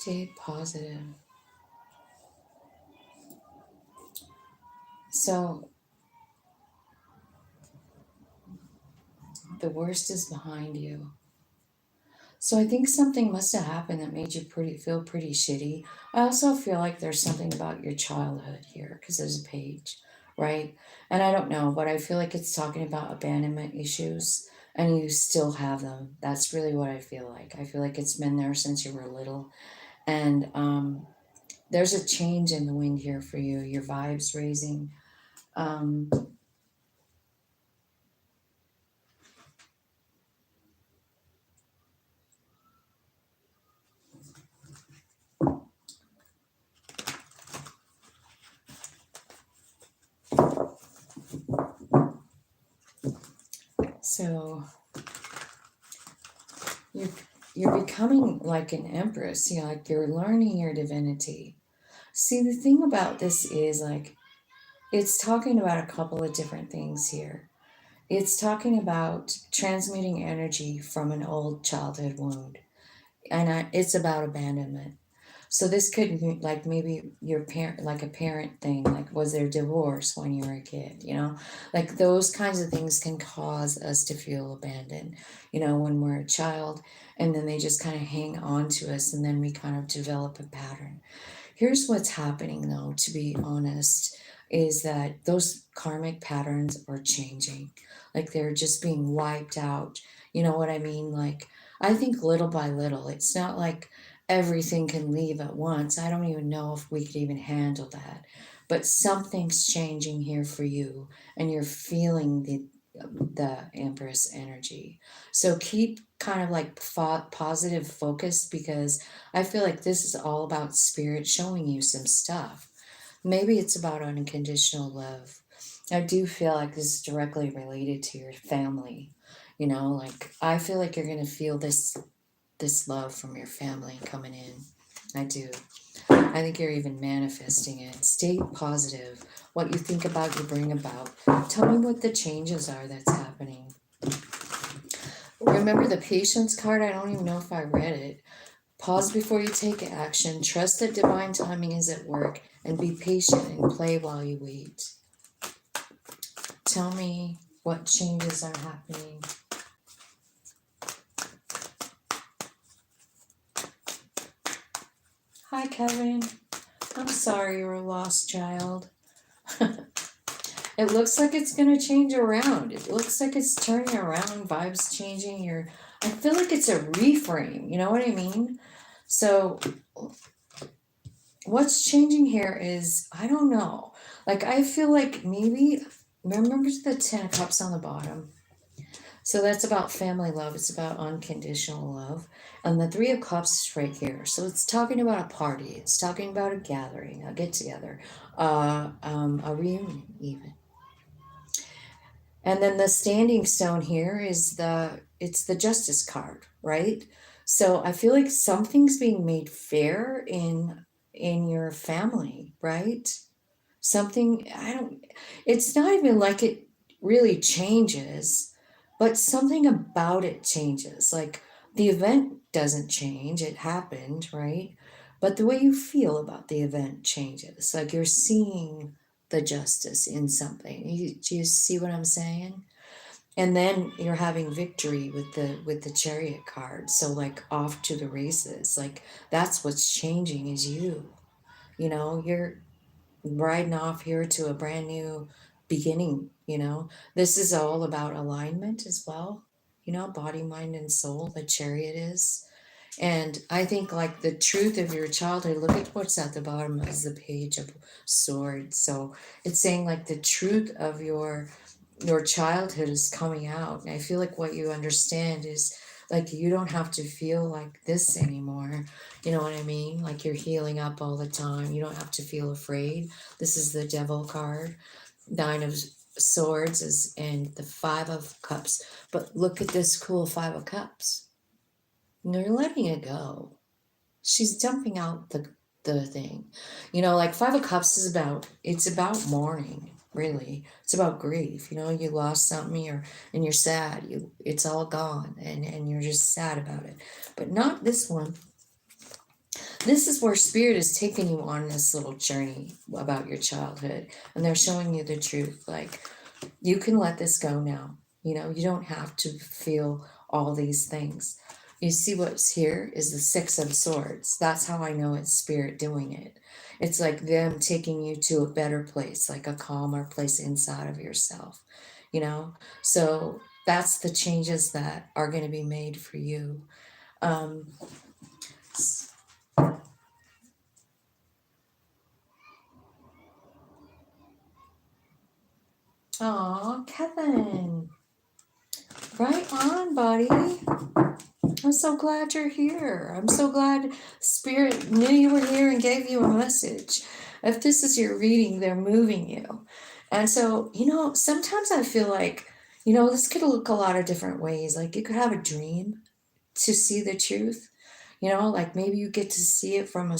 Speaker 1: Stay positive. So the worst is behind you. So I think something must have happened that made you feel pretty shitty. I also feel like there's something about your childhood here because there's a page, right? And I don't know, but I feel like it's talking about abandonment issues and you still have them. That's really what I feel like. I feel like it's been there since you were little. And there's a change in the wind here for you. Your vibe's raising. Um, so you're becoming like an empress. You know, like you're learning your divinity. See, the thing about this is like it's talking about a couple of different things here. It's talking about transmuting energy from an old childhood wound, and it's about abandonment. So this could be like maybe your parent, like a parent thing, like was there divorce when you were a kid, you know? Like those kinds of things can cause us to feel abandoned, you know, when we're a child, and then they just kind of hang on to us, and then we kind of develop a pattern. Here's what's happening though, to be honest, is that those karmic patterns are changing. Like they're just being wiped out. You know what I mean? Like I think little by little. It's not like everything can leave at once. I don't even know if we could even handle that. But something's changing here for you and you're feeling the Empress energy. So keep kind of like positive focus because I feel like this is all about spirit showing you some stuff. Maybe it's about unconditional love. I do feel like this is directly related to your family. You know, like I feel like you're gonna feel this love from your family coming in. I do. I think you're even manifesting it. Stay positive. What you think about, you bring about. Tell me what the changes are that's happening. Remember the patience card? I don't even know if I read it. Pause before you take action. Trust that divine timing is at work. And be patient and play while you wait. Tell me what changes are happening. Hi, Kevin. I'm sorry you're a lost child. It looks like it's going to change around. It looks like it's turning around, vibes changing. I feel like it's a reframe. You know what I mean? So what's changing here is, I don't know. Like, I feel like maybe, remember the 10 of Cups on the bottom? So that's about family love. It's about unconditional love. And the 3 of Cups is right here. So it's talking about a party. It's talking about a gathering, a get together, a reunion even. And then the standing stone here is it's the Justice card, right? So I feel like something's being made fair in your family, right? Something, it's not even like it really changes, but something about it changes. Like the event doesn't change, it happened, right? But the way you feel about the event changes. Like you're seeing the justice in something. Do you see what I'm saying? And then you're having victory with the Chariot card. So like off to the races. Like that's what's changing is you. You know, you're riding off here to a brand new beginning, you know. This is all about alignment as well. You know, body, mind, and soul, the Chariot is. And I think like the truth of your childhood, look at what's at the bottom is the Page of Swords. So it's saying like the truth of your childhood is coming out. And I feel like what you understand is like you don't have to feel like this anymore. You know what I mean? Like you're healing up all the time. You don't have to feel afraid. This is the Devil card. 9 of Swords is and the 5 of Cups. But look at this cool 5 of Cups. You're letting it go. She's dumping out the thing. You know, like 5 of Cups is it's about mourning, really. It's about grief. You know, you lost something and you're sad. It's all gone and you're just sad about it. But not this one. This is where spirit is taking you on this little journey about your childhood, and they're showing you the truth. Like, you can let this go now. You know, you don't have to feel all these things. You see what's here is the Six of Swords. That's how I know it's spirit doing it. It's like them taking you to a better place, like a calmer place inside of yourself, you know? So that's the changes that are going to be made for you. Aw, Kevin. Right on, buddy. I'm so glad you're here. I'm so glad Spirit knew you were here and gave you a message. If this is your reading, they're moving you. And so, you know, sometimes I feel like, you know, this could look a lot of different ways. Like, you could have a dream to see the truth. You know, like maybe you get to see it from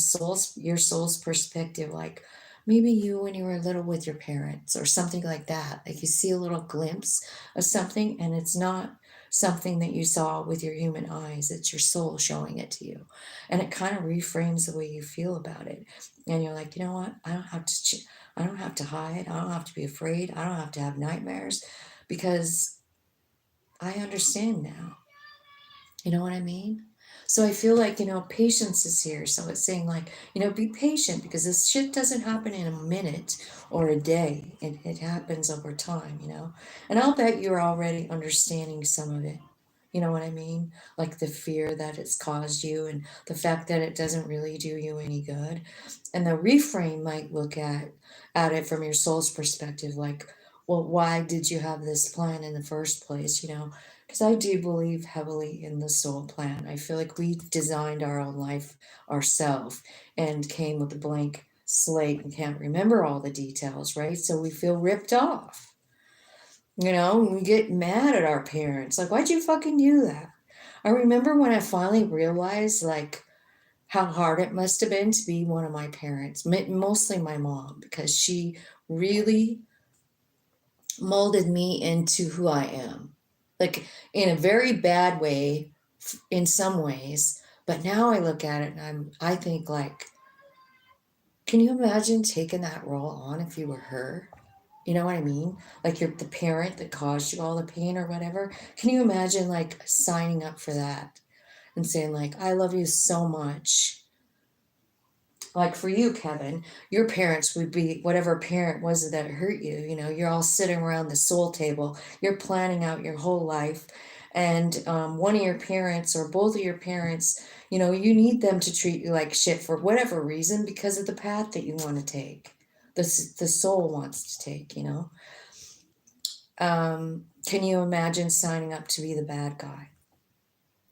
Speaker 1: your soul's perspective. Like maybe you when you were little with your parents or something like that. Like you see a little glimpse of something, and it's not something that you saw with your human eyes. It's your soul showing it to you, and it kind of reframes the way you feel about it. And you're like, you know what? I don't have to hide. I don't have to be afraid. I don't have to have nightmares, because I understand now. You know what I mean? So I feel like, you know, patience is here. So it's saying like, you know, be patient, because this shit doesn't happen in a minute or a day. It happens over time, you know? And I'll bet you're already understanding some of it. You know what I mean? Like the fear that it's caused you and the fact that it doesn't really do you any good. And the reframe might look at it from your soul's perspective, like, well, why did you have this plan in the first place, you know? Because I do believe heavily in the soul plan. I feel like we designed our own life ourselves and came with a blank slate and can't remember all the details, right? So we feel ripped off. You know, we get mad at our parents. Like, why'd you fucking do that? I remember when I finally realized, like, how hard it must have been to be one of my parents, mostly my mom, because she really molded me into who I am, like in a very bad way, in some ways. But now I look at it and I think like, can you imagine taking that role on if you were her? You know what I mean? Like you're the parent that caused you all the pain or whatever. Can you imagine like signing up for that and saying like, I love you so much. Like for you, Kevin, your parents would be whatever parent was it that hurt you. You know, you're all sitting around the soul table, you're planning out your whole life. And one of your parents or both of your parents, you know, you need them to treat you like shit for whatever reason because of the path that you want to take. The soul wants to take, you know. Can you imagine signing up to be the bad guy?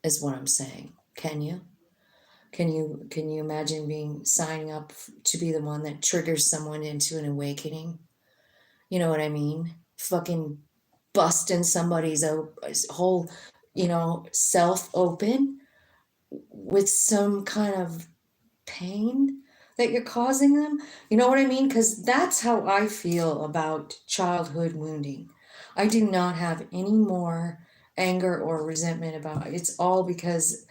Speaker 1: Is what I'm saying. Can you? Can you imagine being signing up to be the one that triggers someone into an awakening? You know what I mean? Fucking busting somebody's whole, you know, self open with some kind of pain that you're causing them. You know what I mean? Because that's how I feel about childhood wounding. I do not have any more anger or resentment about it. It's all because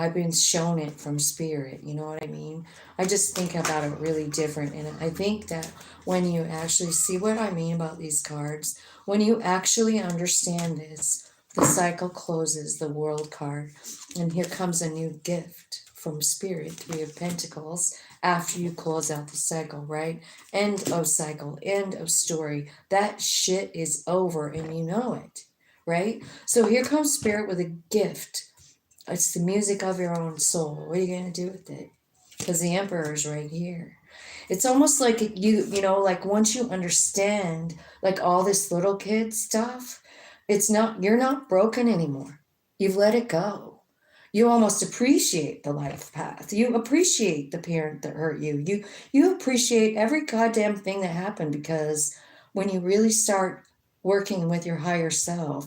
Speaker 1: I've been shown it from spirit, you know what I mean? I just think about it really different. And I think that when you actually see what I mean about these cards, when you actually understand this, the cycle closes, the world card, and here comes a new gift from spirit, Three of Pentacles, after you close out the cycle, right? End of cycle, end of story. That shit is over and you know it, right? So here comes spirit with a gift. It's the music of your own soul. What are you going to do with it? Because the emperor is right here. It's almost like you know, like once you understand like all this little kid stuff, it's not, you're not broken anymore. You've let it go. You almost appreciate the life path. You appreciate the parent that hurt you. You appreciate every goddamn thing that happened, because when you really start working with your higher self,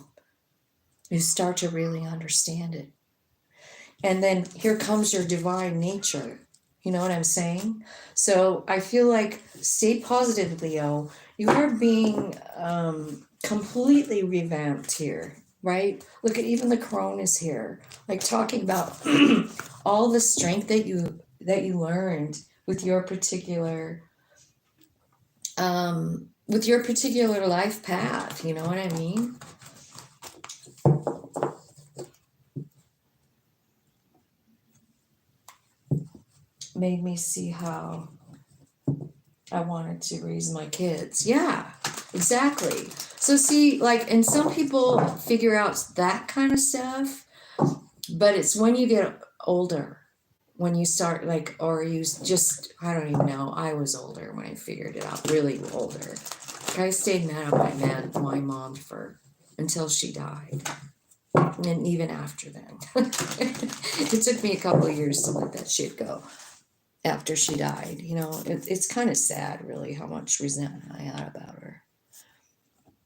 Speaker 1: you start to really understand it. And then here comes your divine nature. You know what I'm saying? So I feel like, stay positive, Leo. You are being completely revamped here, right? Look at even the crone is here, like talking about all the strength that that you learned with your particular life path, you know what I mean? Made me see how I wanted to raise my kids. Yeah, exactly. So see, like, and some people figure out that kind of stuff, but it's when you get older, when you start, like, or you just, I don't even know, I was older when I figured it out, really older. I stayed mad at my mom until she died. And even after then. It took me a couple of years to let that shit go. After she died, you know, it's kind of sad, really, how much resentment I had about her.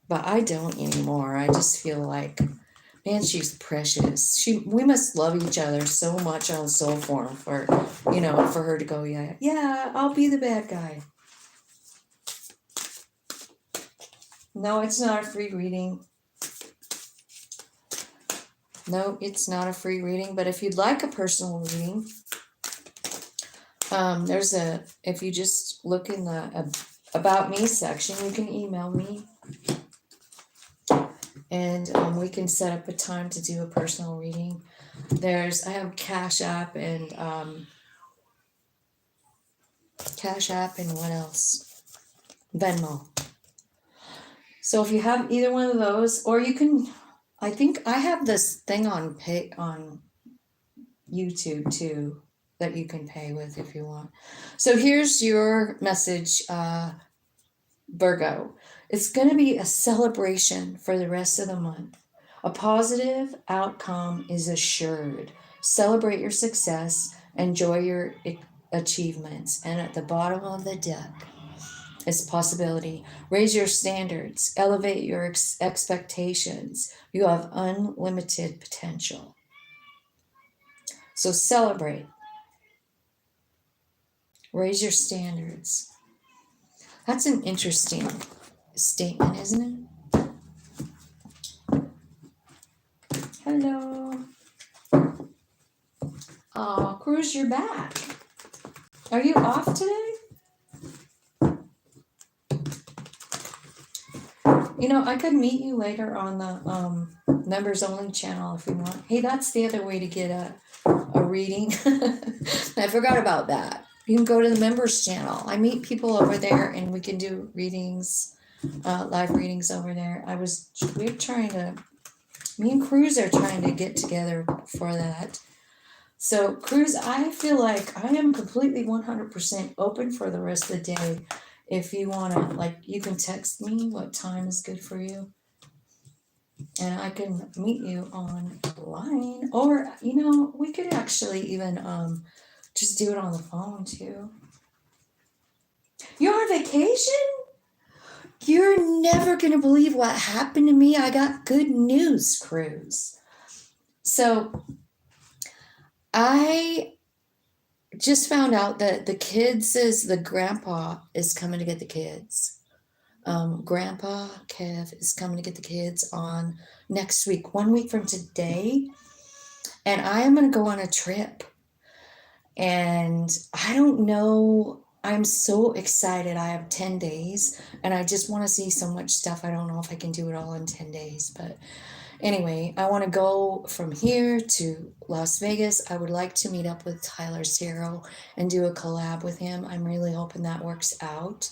Speaker 1: But I don't anymore. I just feel like, man, she's precious. We must love each other so much on soul form for her to go, yeah, I'll be the bad guy. No, it's not a free reading. No, it's not a free reading. But if you'd like a personal reading, if you just look in the About Me section, you can email me. And we can set up a time to do a personal reading. I have Cash App and what else? Venmo. So if you have either one of those, or you can, I think I have this thing on YouTube too that you can pay with if you want. So here's your message, Virgo. It's going to be a celebration for the rest of the month. A positive outcome is assured. Celebrate your success, enjoy your achievements, and at the bottom of the deck is possibility. Raise your standards, elevate your expectations. You have unlimited potential. So celebrate. Raise your standards. That's an interesting statement, isn't it? Hello. Oh, Cruz, you're back. Are you off today? You know, I could meet you later on the members only channel if you want. Hey, that's the other way to get a reading. I forgot about that. You can go to the members channel. I meet people over there and we can do readings, live readings over there. Me and Cruz are trying to get together for that. So Cruz, I feel like I am completely 100% open for the rest of the day. If you want to, like, you can text me what time is good for you. And I can meet you online. Or, we could actually even just do it on the phone too. You're on vacation? You're never going to believe what happened to me. I got good news, Cruz. So I just found out that the grandpa is coming to get the kids. Grandpa Kev is coming to get the kids on next week, 1 week from today. And I am going to go on a trip. And I don't know. I'm so excited. I have 10 days and I just want to see so much stuff. I don't know if I can do it all in 10 days, but anyway, I want to go from here to Las Vegas. I would like to meet up with Tyler Zero and do a collab with him. I'm really hoping that works out.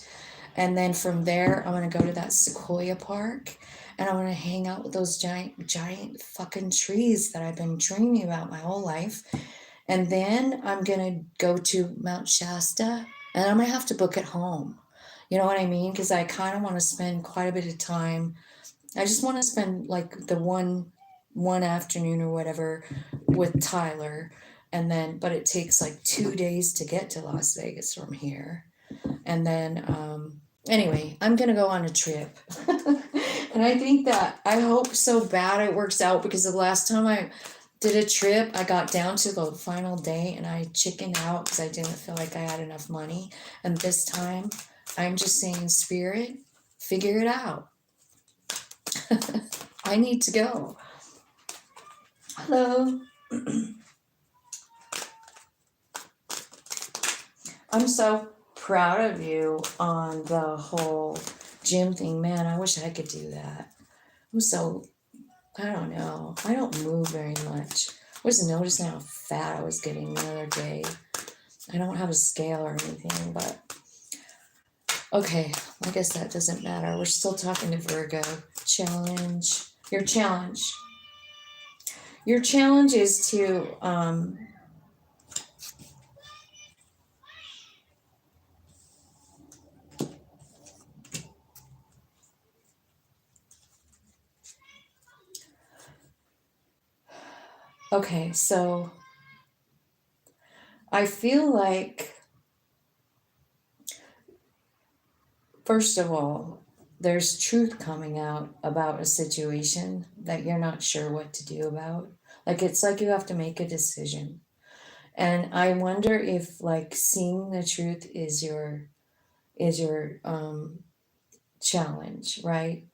Speaker 1: And then from there, I'm going to go to that Sequoia Park and I'm going to hang out with those giant fucking trees that I've been dreaming about my whole life. And then I'm going to go to Mount Shasta and I'm going to have to book it home. You know what I mean? Because I kind of want to spend quite a bit of time. I just want to spend like the one afternoon or whatever with Tyler. And then, but it takes like 2 days to get to Las Vegas from here. And then, anyway, I'm going to go on a trip. And I hope so bad it works out, because the last time I did a trip, I got down to the final day and I chickened out because I didn't feel like I had enough money. And this time, I'm just saying, Spirit, figure it out. I need to go. Hello. I'm so proud of you on the whole gym thing. Man, I wish I could do that. I'm so, I don't know. I don't move very much. I was noticing how fat I was getting the other day. I don't have a scale or anything, but okay, I guess that doesn't matter. We're still talking to Virgo. Challenge. Your challenge. Your challenge is to okay, so I feel like, first of all, there's truth coming out about a situation that you're not sure what to do about. Like, it's like you have to make a decision. And I wonder if, like, seeing the truth is your challenge, right?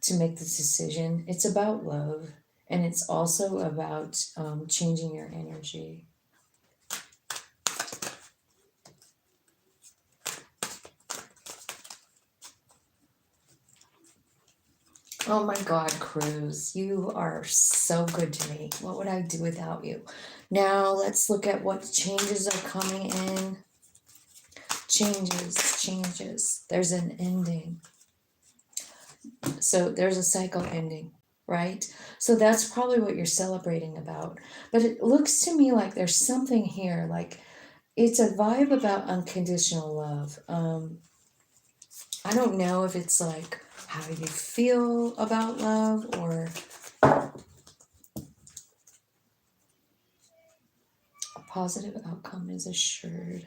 Speaker 1: To make the decision. It's about love, and it's also about changing your energy. Oh my God, Cruz, you are so good to me. What would I do without you? Now let's look at what changes are coming in. Changes. There's an ending. So there's a cycle ending, right? So that's probably what you're celebrating about. But it looks to me like there's something here, like it's a vibe about unconditional love. I don't know if it's like, how do you feel about love, or a positive outcome is assured.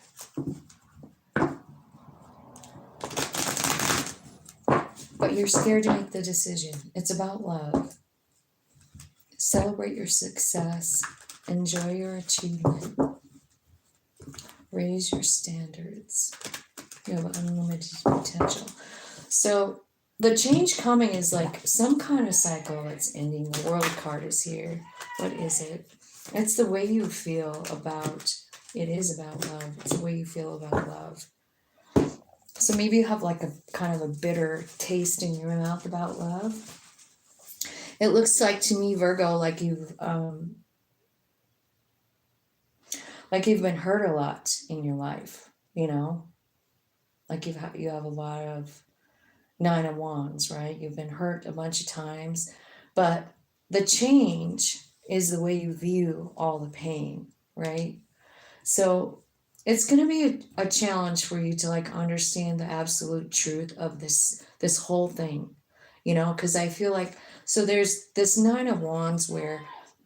Speaker 1: But you're scared to make the decision. It's about love. Celebrate your success. Enjoy your achievement. Raise your standards. You have unlimited potential. So the change coming is like some kind of cycle that's ending. The World card is here. What is it? It's the way you feel about, it is about love. It's the way you feel about love. So maybe you have like a kind of a bitter taste in your mouth about love. It looks like to me, Virgo, like you've been hurt a lot in your life, you know? Like you have a lot of Nine of Wands, right? You've been hurt a bunch of times, but the change is the way you view all the pain, right? So it's going to be a challenge for you to like understand the absolute truth of this whole thing, you know, because I feel like, so there's this Nine of Wands where,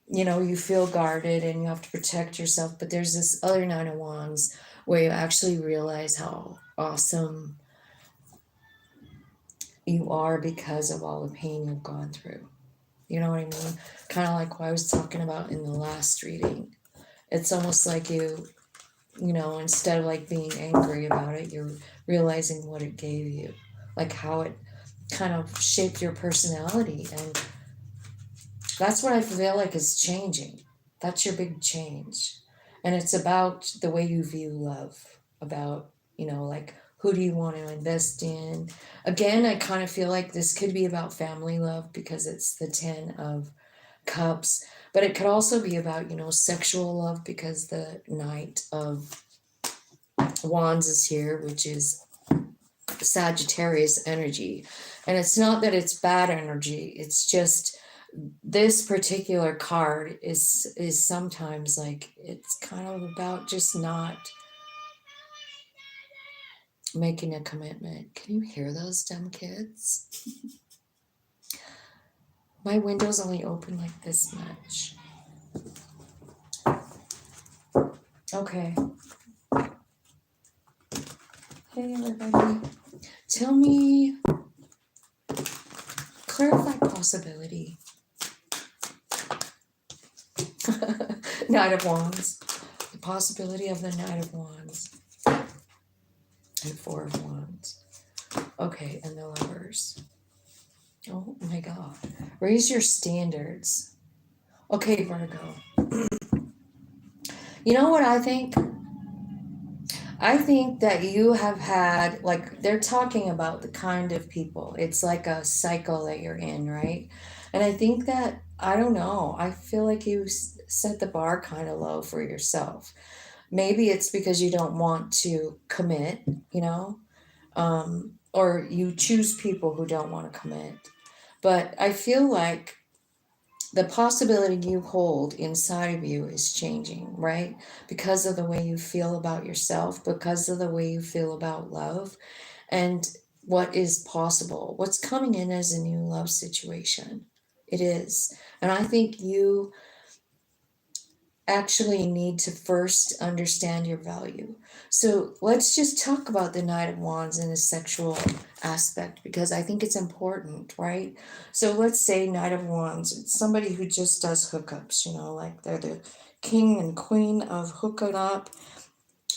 Speaker 1: you know, you feel guarded and you have to protect yourself, but there's this other Nine of Wands where you actually realize how awesome you are because of all the pain you've gone through. You know what I mean? Kind of like what I was talking about in the last reading. It's almost like you know, instead of like being angry about it, you're realizing what it gave you, like how it kind of shaped your personality. And that's what I feel like is changing. That's your big change. And it's about the way you view love, about, you know, like who do you want to invest in? Again, I kind of feel like this could be about family love because it's the 10 of Cups, but it could also be about, you know, sexual love because the Knight of Wands is here, which is Sagittarius energy. And it's not that it's bad energy, it's just this particular card is sometimes like it's kind of about just not making a commitment. Can you hear those dumb kids? My window's only open like this much. Okay. Hey everybody. Tell me, clarify possibility. Knight of Wands. The possibility of the Knight of Wands. And Four of Wands. Okay, and the Lovers. Oh my God. Raise your standards. Okay, Virgo. You know what I think? I think that you have had, like, they're talking about the kind of people. It's like a cycle that you're in, right? And I think that, I don't know, I feel like you set the bar kind of low for yourself. Maybe it's because you don't want to commit, you know, or you choose people who don't want to commit. But I feel like the possibility you hold inside of you is changing, right? Because of the way you feel about yourself, because of the way you feel about love, and what is possible, what's coming in as a new love situation. It is. And I think you actually need to first understand your value. So let's just talk about the Knight of Wands in a sexual aspect, because I think it's important, right? So let's say Knight of Wands, it's somebody who just does hookups, you know, like they're the king and queen of hooking up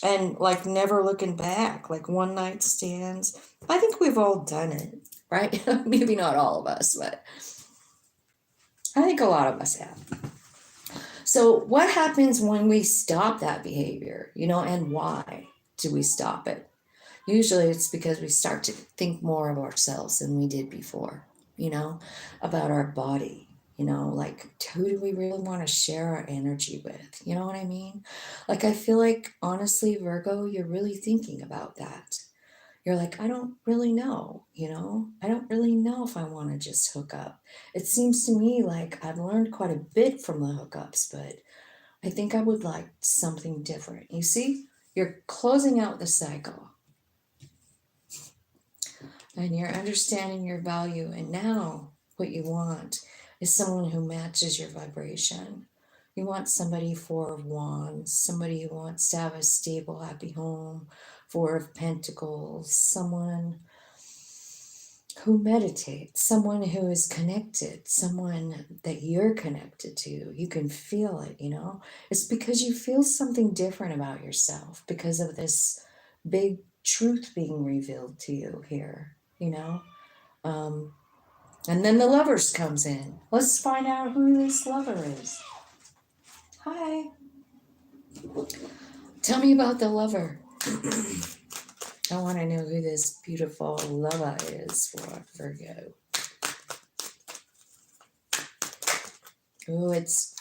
Speaker 1: and like never looking back, like one night stands. I think we've all done it, right? Maybe not all of us, but I think a lot of us have. So, what happens when we stop that behavior, you know, and why do we stop it? Usually it's because we start to think more of ourselves than we did before, you know, about our body, you know, like who do we really want to share our energy with? You know what I mean? Like, I feel like, honestly, Virgo, you're really thinking about that. You're like, I don't really know, you know, I don't really know if I want to just hook up. It seems to me like I've learned quite a bit from the hookups, but I think I would like something different. You see, you're closing out the cycle and you're understanding your value. And now what you want is someone who matches your vibration. You want somebody, Four of Wands, somebody who wants to have a stable, happy home, Four of Pentacles, someone who meditates, someone who is connected, someone that you're connected to. You can feel it, you know? It's because you feel something different about yourself because of this big truth being revealed to you here, you know? And then the lovers comes in. Let's find out who this lover is. Hi. Tell me about the lover. I want to know who this beautiful lover is for Virgo. Oh, it's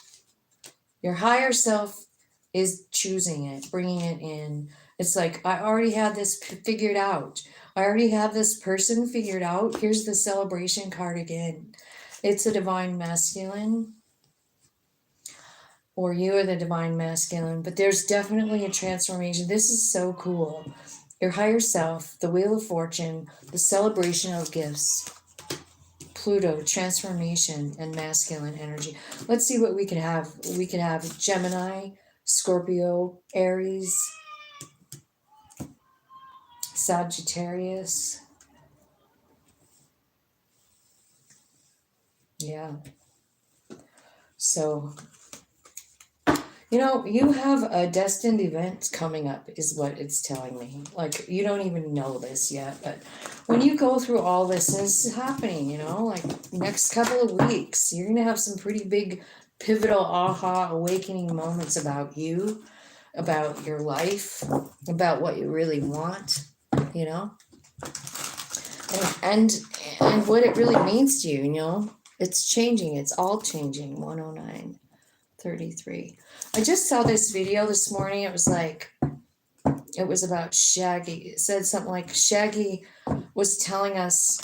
Speaker 1: your higher self is choosing it, bringing it in. It's like, I already had this figured out. I already have this person figured out. Here's the celebration card again. It's a divine masculine, or you are the divine masculine, but there's definitely a transformation. This is so cool. Your higher self, the Wheel of Fortune, the celebration of gifts, Pluto, transformation, and masculine energy. Let's see what we could have. We could have Gemini, Scorpio, Aries, Sagittarius. Yeah. So, you know, you have a destined event coming up, is what it's telling me. Like, you don't even know this yet, but when you go through all this, and this is happening, you know, like next couple of weeks, you're going to have some pretty big, pivotal, aha, awakening moments about you, about your life, about what you really want, you know, and what it really means to you, you know. It's changing. It's all changing. 109:33. I just saw this video this morning. It was like, it was about Shaggy. It said something like Shaggy was telling us,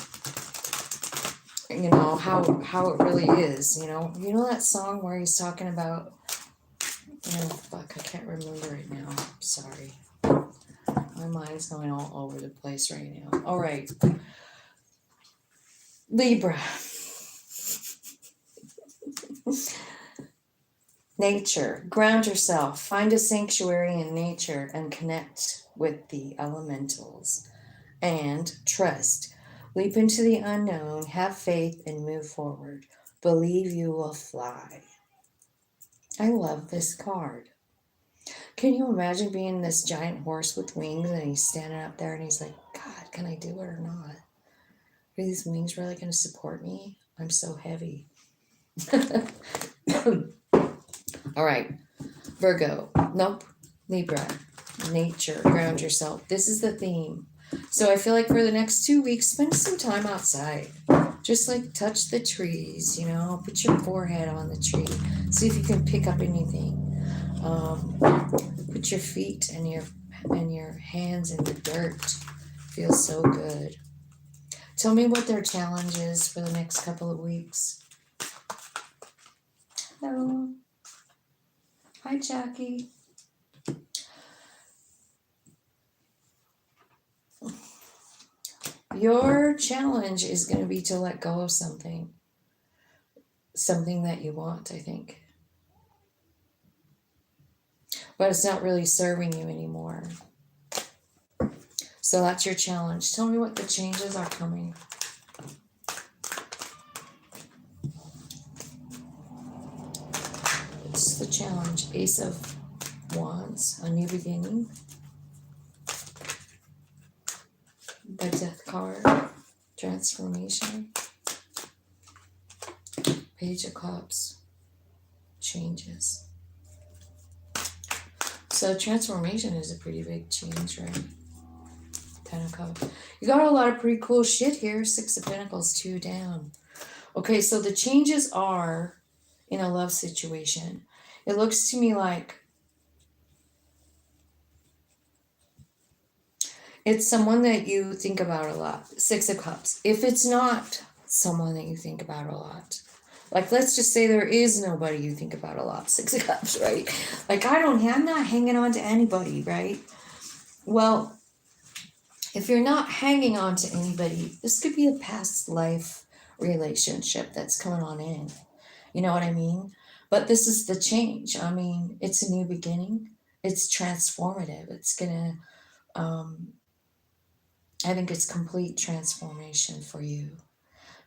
Speaker 1: you know, how it really is, you know. You know that song where he's talking about, oh fuck, I can't remember it now. Sorry. My mind's going all over the place right now. All right. Libra. Nature. Ground yourself. Find a sanctuary in nature and connect with the elementals. And trust. Leap into the unknown. Have faith and move forward. Believe you will fly. I love this card. Can you imagine being this giant horse with wings and he's standing up there and he's like, God, can I do it or not? Are these wings really going to support me? I'm so heavy. All right. Virgo. Nope. Libra. nature, ground yourself. This is the theme. So I feel like for the next 2 weeks, spend some time outside. Just like touch the trees, you know, put your forehead on the tree. See if you can pick up anything. Put your feet and your hands in the dirt. Feels so good. Tell me what their challenge is for the next couple of weeks. Hello. Hi, Jackie. Your challenge is going to be to let go of something that you want, I think. But it's not really serving you anymore. So that's your challenge. Tell me what the changes are coming. It's the challenge. Ace of Wands, a new beginning. The Death card, transformation. Page of Cups, changes. So transformation is a pretty big change, right? 10 of Cups. You got a lot of pretty cool shit here. 6 of Pentacles, 2 down. Okay, so the changes are in a love situation. It looks to me like it's someone that you think about a lot. 6 of Cups. If it's not someone that you think about a lot, like let's just say there is nobody you think about a lot. 6 of Cups, right? Like I'm not hanging on to anybody, right? Well, if you're not hanging on to anybody, this could be a past life relationship that's coming on in. You know what I mean? But this is the change. I mean, it's a new beginning. It's transformative. It's gonna, I think it's complete transformation for you.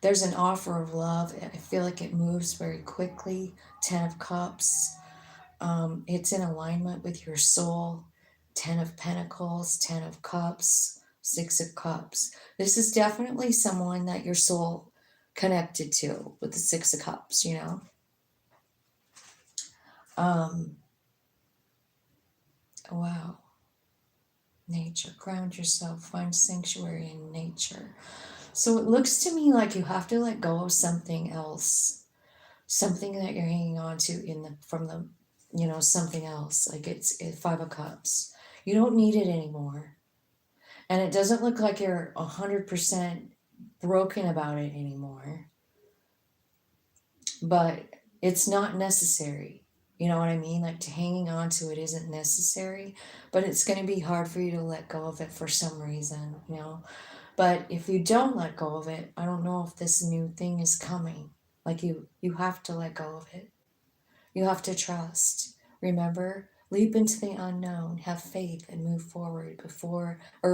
Speaker 1: There's an offer of love. I feel like it moves very quickly. 10 of Cups. It's in alignment with your soul. 10 of Pentacles, 10 of Cups, 6 of Cups. This is definitely someone that your soul connected to with the 6 of Cups, you know? Wow. Nature. Ground yourself. Find sanctuary in nature. So it looks to me like you have to let go of something else. Something that you're hanging on to from the, you know, something else. Like it's 5 of Cups. You don't need it anymore. And it doesn't look like you're 100% broken about it anymore. But it's not necessary. You know what I mean? Like hanging on to it isn't necessary, but it's going to be hard for you to let go of it for some reason, you know? But if you don't let go of it, I don't know if this new thing is coming. Like you have to let go of it. You have to trust. Remember, leap into the unknown, have faith, and move forward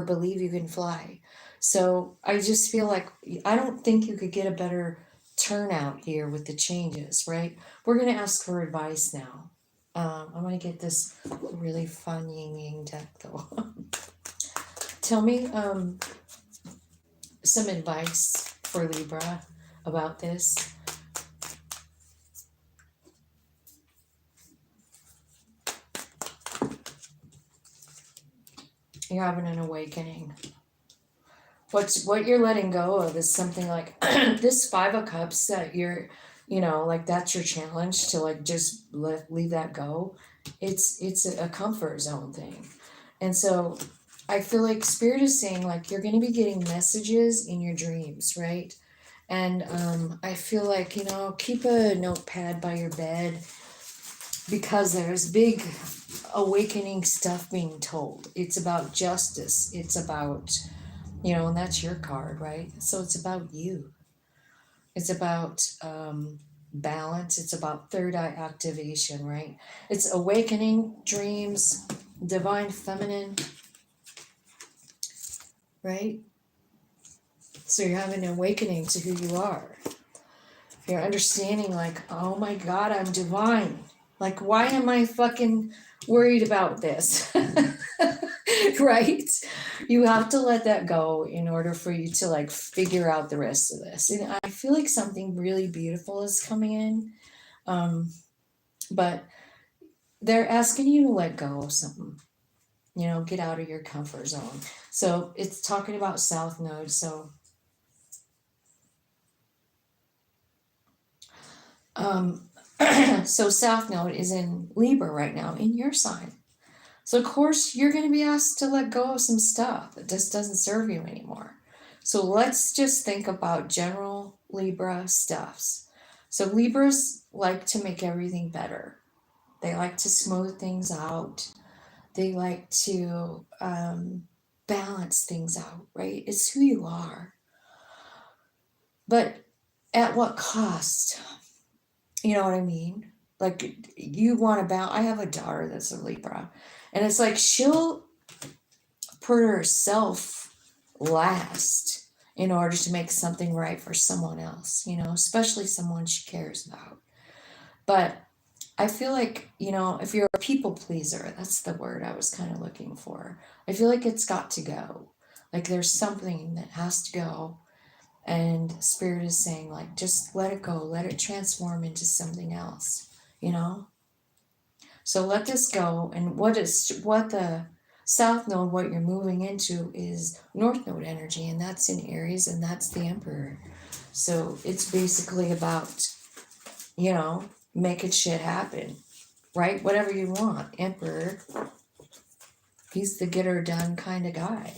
Speaker 1: believe you can fly. So I just feel like I don't think you could get a better turnout here with the changes, right? We're going to ask for advice now. I'm going to get this really fun yin yang deck though. Tell me some advice for Libra about this. You're having an awakening. What you're letting go of is something like this 5 of Cups that you're, you know, like that's your challenge to like just leave that go. It's a comfort zone thing. And so I feel like Spirit is saying like you're going to be getting messages in your dreams, right? And I feel like, you know, keep a notepad by your bed because there's big awakening stuff being told. It's about justice. It's about, you know, and that's your card, right? So it's about you. It's about balance. It's about third eye activation, right? It's awakening, dreams, divine feminine, right? So you're having an awakening to who you are. You're understanding like, oh my God, I'm divine. Like, why am I fucking worried about this? Right? You have to let that go in order for you to like figure out the rest of this. And I feel like something really beautiful is coming in. But they're asking you to let go of something. You know, get out of your comfort zone. So it's talking about South Node. So so South Node is in Libra right now in your sign. So of course you're going to be asked to let go of some stuff that just doesn't serve you anymore. So let's just think about general Libra stuffs. So Libras like to make everything better. They like to smooth things out. They like to balance things out, right? It's who you are. But at what cost? You know what I mean? Like you want to balance. I have a daughter that's a Libra, and it's like she'll put herself last in order to make something right for someone else, you know, especially someone she cares about. But I feel like, you know, if you're a people pleaser, that's the word I was kind of looking for. I feel like it's got to go. Like there's something that has to go. And Spirit is saying, like, just let it go, let it transform into something else, you know? So let this go. And what the South Node, what you're moving into is North Node energy, and that's in Aries, and that's the Emperor. So it's basically about, you know, making shit happen, right? Whatever you want. Emperor, he's the get her done kind of guy.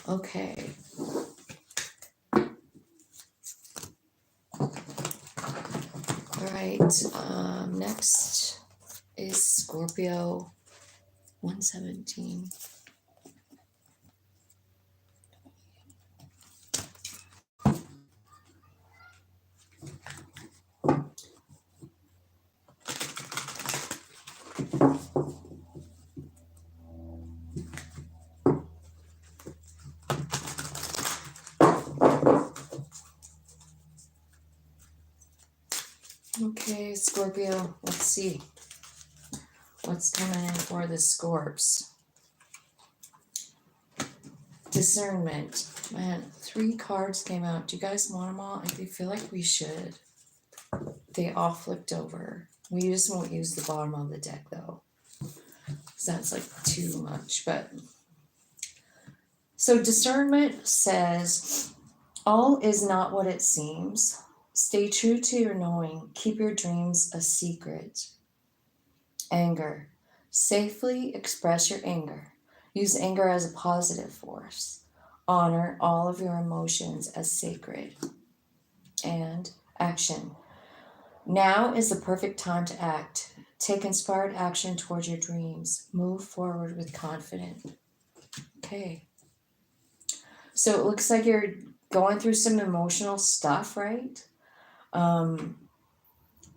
Speaker 1: Okay. All right. Next is Scorpio 117. Okay, Scorpio, let's see what's coming in for the Scorps. Discernment. Man, 3 cards came out. Do you guys want them all? I feel like we should. They all flipped over. We just won't use the bottom of the deck though, because that's like too much. But so discernment says, all is not what it seems. Stay true to your knowing. Keep your dreams a secret. Anger. Safely express your anger. Use anger as a positive force. Honor all of your emotions as sacred. And action. Now is the perfect time to act. Take inspired action towards your dreams. Move forward with confidence. Okay. So it looks like you're going through some emotional stuff, right?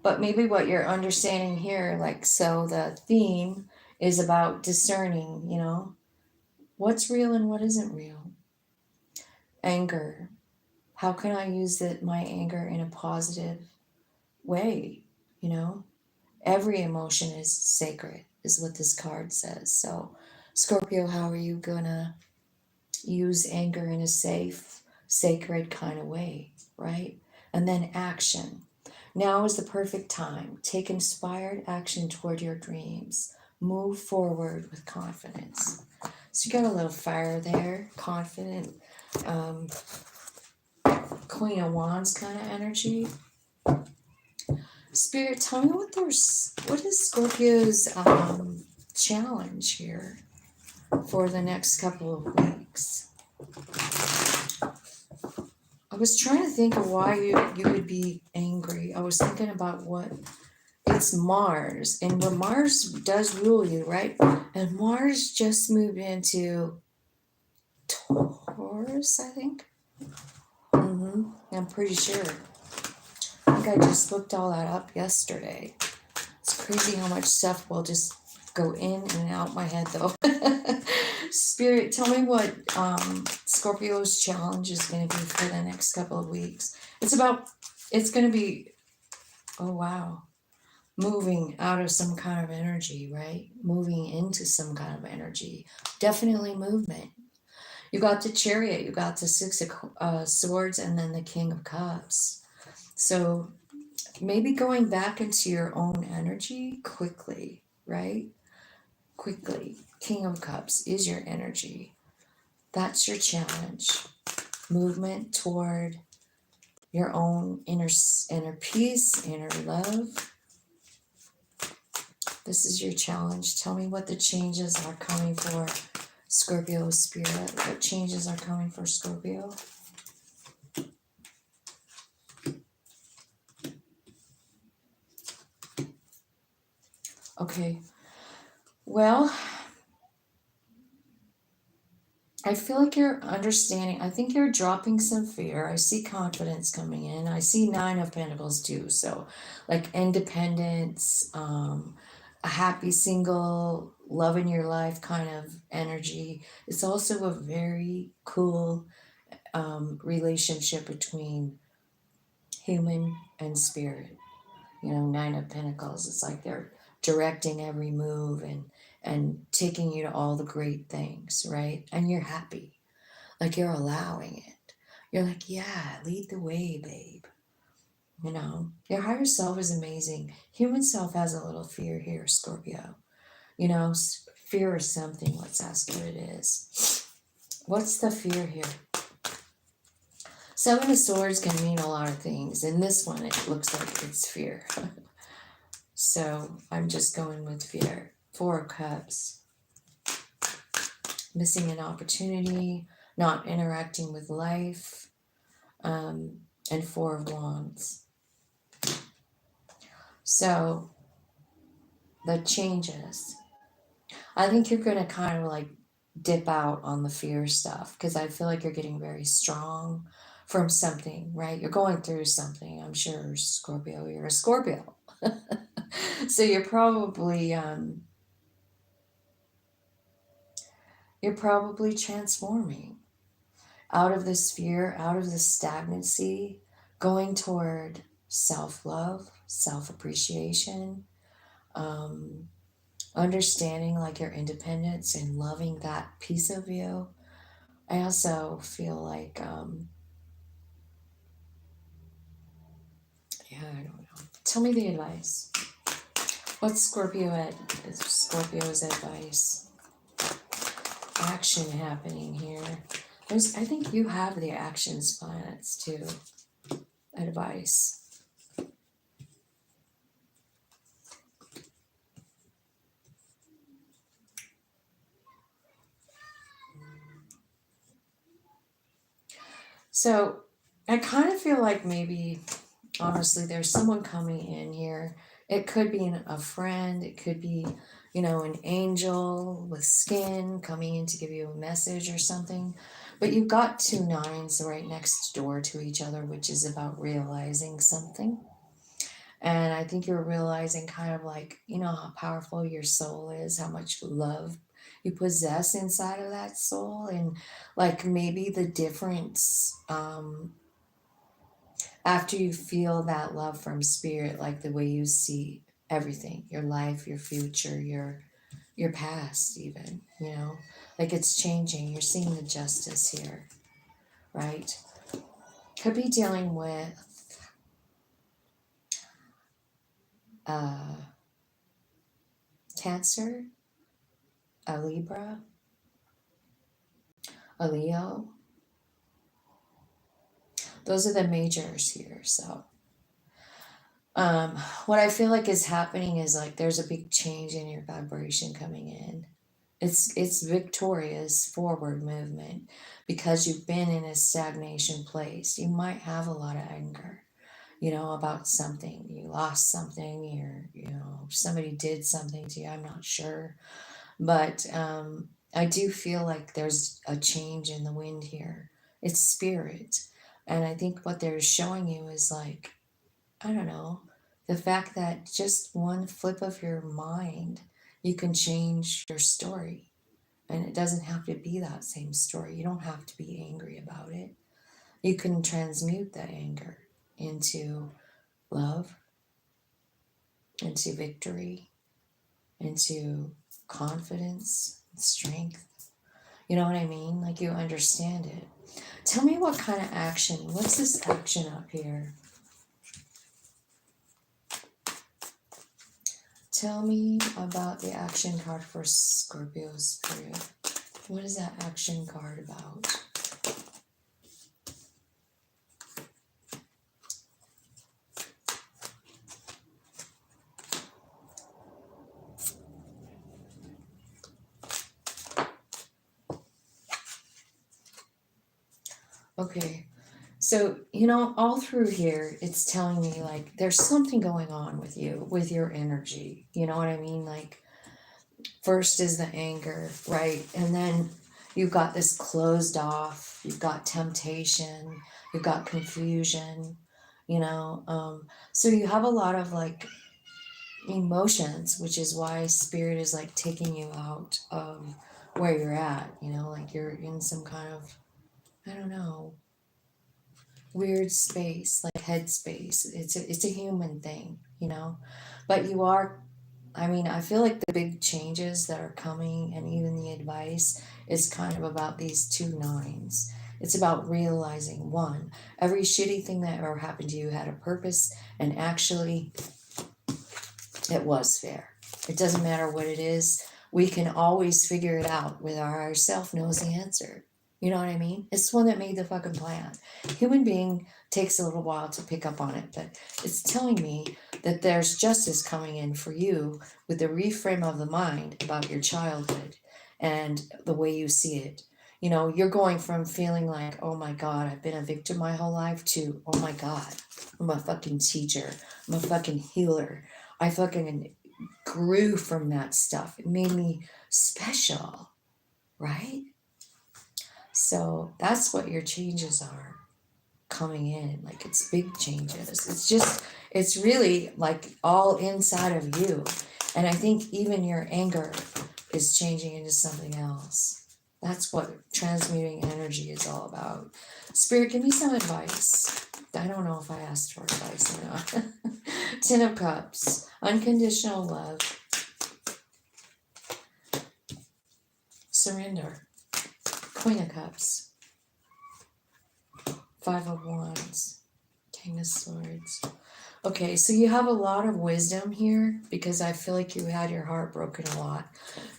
Speaker 1: But maybe what you're understanding here, like, so the theme is about discerning, you know, what's real and what isn't real. Anger. How can I use my anger in a positive way? You know, every emotion is sacred, is what this card says. So, Scorpio, how are you gonna use anger in a safe, sacred kind of way, right? And then action. Now is the perfect time. Take inspired action toward your dreams. Move forward with confidence. So you got a little fire there, confident, Queen of Wands kind of energy. Spirit, tell me what is Scorpio's challenge here for the next couple of weeks. I was trying to think of why you would be angry. I was thinking about what it's Mars, and when Mars does rule you, right? And Mars just moved into Taurus, I think. I'm pretty sure. I think I just looked all that up yesterday. It's crazy how much stuff will just go in and out my head, though. Spirit, tell me what Scorpio's challenge is going to be for the next couple of weeks. It's going to be, oh wow, moving out of some kind of energy, right? Moving into some kind of energy. Definitely movement. You got the Chariot, you got the 6 of Swords, and then the King of Cups. So maybe going back into your own energy quickly, right? quickly. King of Cups is your energy. That's your challenge. Movement toward your own inner peace, inner love. This is your challenge. Tell me what the changes are coming for Scorpio spirit. What changes are coming for Scorpio? Okay. Well, I feel like you're understanding. I think you're dropping some fear. I see confidence coming in. I see Nine of Pentacles too. So, like independence, a happy single, love in your life kind of energy. It's also a very cool relationship between human and spirit. You know, Nine of Pentacles. It's like they're directing every move and taking you to all the great things, right? And you're happy. Like you're allowing it. You're like, yeah, lead the way, babe. You know, your higher self is amazing. Human self has a little fear here, Scorpio. You know, fear of something. Let's ask what it is. What's the fear here? Seven of Swords can mean a lot of things. In this one, it looks like it's fear. So I'm just going with fear. Four of Cups. Missing an opportunity, not interacting with life. And Four of Wands. So the changes. I think you're going to kind of like dip out on the fear stuff because I feel like you're getting very strong from something, right? You're going through something. I'm sure, Scorpio, you're a Scorpio. So you're probably transforming out of this fear, out of this stagnancy, going toward self-love, self-appreciation, understanding like your independence and loving that piece of you. I also feel like, I don't know. Tell me the advice. What's Scorpio's advice? Action happening here. I think you have the actions planets too. Advice. So I kind of feel like maybe, honestly, there's someone coming in here. It could be a friend. It could be, an angel with skin coming in to give you a message or something. But you've got two nines right next door to each other, which is about realizing something. And I think you're realizing kind of like, how powerful your soul is, how much love you possess inside of that soul. And like maybe the difference after you feel that love from spirit, like the way you see everything, your life, your future, your past even, like it's changing. You're seeing the justice here, right? Could be dealing with Cancer, a Libra, a Leo. Those are the majors here. So what I feel like is happening is like there's a big change in your vibration coming in. It's victorious forward movement because you've been in a stagnation place. You might have a lot of anger, about something. You lost something, or somebody did something to you. I'm not sure, but I do feel like there's a change in the wind here. It's spirit, and I think what they're showing you is like, I don't know, the fact that just one flip of your mind, you can change your story. And it doesn't have to be that same story. You don't have to be angry about it. You can transmute that anger into love, into victory, into confidence, strength. You know what I mean? Like you understand it. Tell me what kind of action. What's this action up here? Tell me about the action card for Scorpio Spirit. What is that action card about? Okay, so, all through here, it's telling me like there's something going on with you, with your energy. You know what I mean? Like, first is the anger, right? And then you've got this closed off, you've got temptation, you've got confusion, so you have a lot of like emotions, which is why spirit is like taking you out of where you're at, like you're in some kind of, I don't know, weird space, like head space. It's a human thing, but you are, I feel like the big changes that are coming and even the advice is kind of about these 2 9s. It's about realizing, one, every shitty thing that ever happened to you had a purpose, and actually it was fair. It doesn't matter what it is. We can always figure it out with our self knows the answer. You know what I mean? It's the one that made the fucking plan. Human being takes a little while to pick up on it, but it's telling me that there's justice coming in for you with the reframe of the mind about your childhood and the way you see it. You're going from feeling like, oh my God, I've been a victim my whole life, to, oh my God, I'm a fucking teacher. I'm a fucking healer. I fucking grew from that stuff. It made me special, right? So that's what your changes are coming in. Like, it's big changes. It's really like all inside of you. And I think even your anger is changing into something else. That's what transmuting energy is all about. Spirit, give me some advice. I don't know if I asked for advice or not. Ten of Cups, unconditional love, surrender, Queen of Cups, 5 of Wands, King of Swords. Okay, so you have a lot of wisdom here because I feel like you had your heart broken a lot.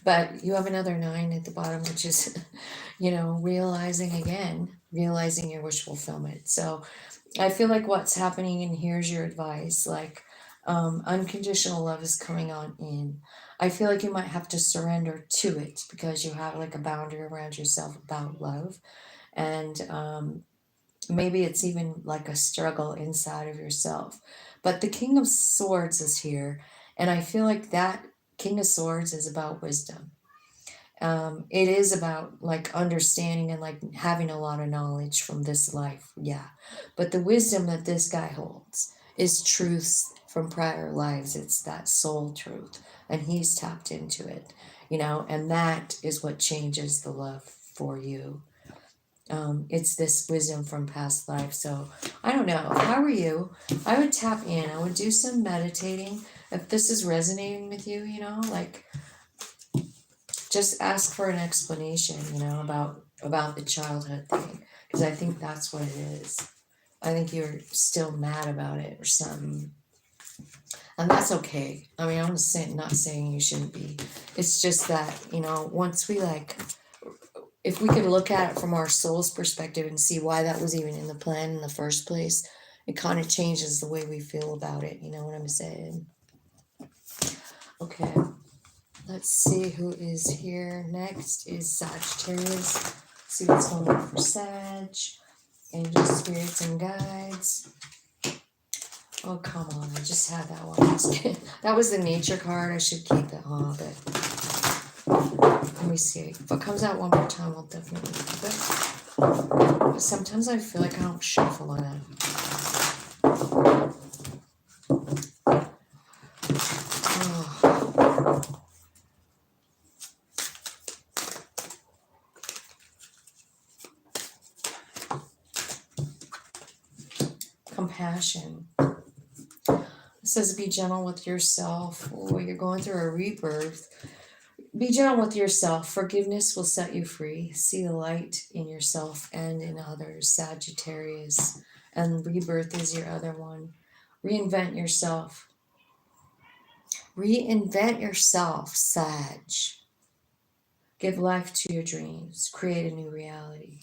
Speaker 1: But you have another 9 at the bottom, which is, realizing your wish fulfillment. So I feel like what's happening, and here's your advice, like unconditional love is coming on in. I feel like you might have to surrender to it because you have like a boundary around yourself about love. And maybe it's even like a struggle inside of yourself. But the King of Swords is here. And I feel like that King of Swords is about wisdom. It is about like understanding and like having a lot of knowledge from this life. Yeah. But the wisdom that this guy holds is truths from prior lives. It's that soul truth. And he's tapped into it, and that is what changes the love for you. It's this wisdom from past life. So I don't know. If I were you, I would tap in. I would do some meditating. If this is resonating with you, like just ask for an explanation, about the childhood thing. Because I think that's what it is. I think you're still mad about it or something. And that's okay. I'm not saying you shouldn't be. It's just that, once we if we could look at it from our soul's perspective and see why that was even in the plan in the first place, it kind of changes the way we feel about it. You know what I'm saying? Okay, let's see who is here. Next is Sagittarius. See what's going on for Sag. Angels, spirits, and guides. Oh, come on. I just had that one. That was the nature card. I should keep it on, but let me see. If it comes out one more time, I'll definitely keep it. But sometimes I feel like I don't shuffle on it. Oh. Compassion. It says be gentle with yourself. Oh, you're going through a rebirth. Be gentle with yourself. Forgiveness will set you free. See the light in yourself and in others. Sagittarius. And rebirth is your other one. Reinvent yourself. Reinvent yourself, Sag. Give life to your dreams. Create a new reality.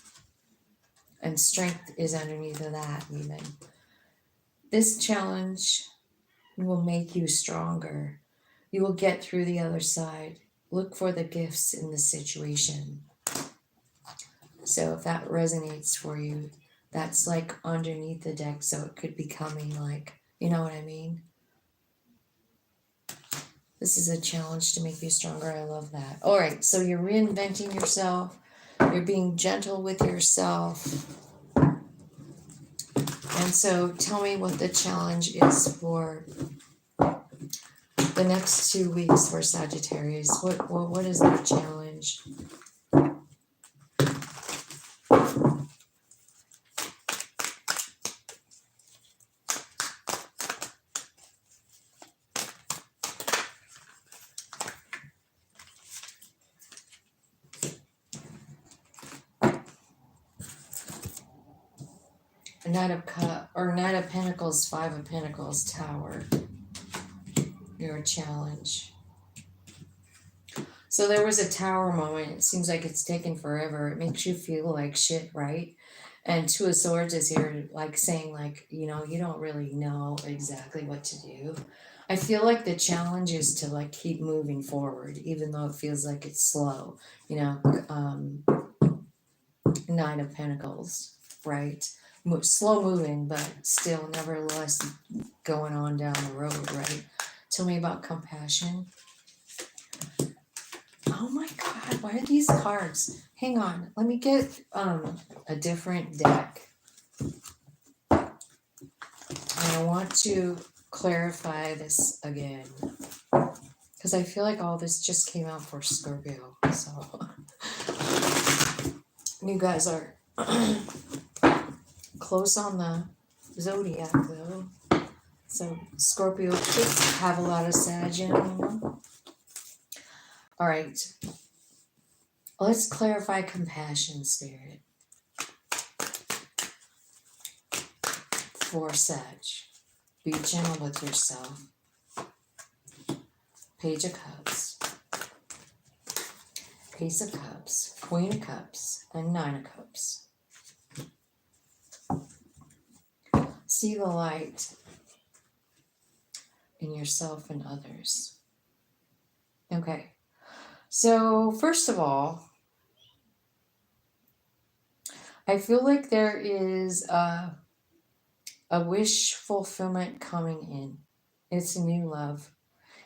Speaker 1: And strength is underneath of that even. This challenge will make you stronger. You will get through the other side. Look for the gifts in the situation. So if that resonates for you, that's like underneath the deck. So it could be coming like, you know what I mean? This is a challenge to make you stronger. I love that. All right. So you're reinventing yourself. You're being gentle with yourself. And so tell me what the challenge is for the next 2 weeks for Sagittarius. What is the challenge? Knight of Pentacles, Five of Pentacles, Tower. Your challenge. So there was a Tower moment. It seems like it's taken forever. It makes you feel like shit, right? And Two of Swords is here like saying like, you know, you don't really know exactly what to do. I feel like the challenge is to like keep moving forward, even though it feels like it's slow, you know, Nine of Pentacles, right? Slow moving, but still nevertheless going on down the road, right? Tell me about compassion. Oh my God, why are these cards? Hang on, let me get a different deck. And I want to clarify this again, because I feel like all this just came out for Scorpio. So you guys are close on the zodiac though. So Scorpio kids have a lot of Sag in them. All right. Let's clarify compassion, Spirit. For Sag. Be gentle with yourself. Page of Cups. Ace of Cups. Queen of Cups. And Nine of Cups. See the light in yourself and others. Okay. So, first of all, I feel like there is a wish fulfillment coming in. It's a new love.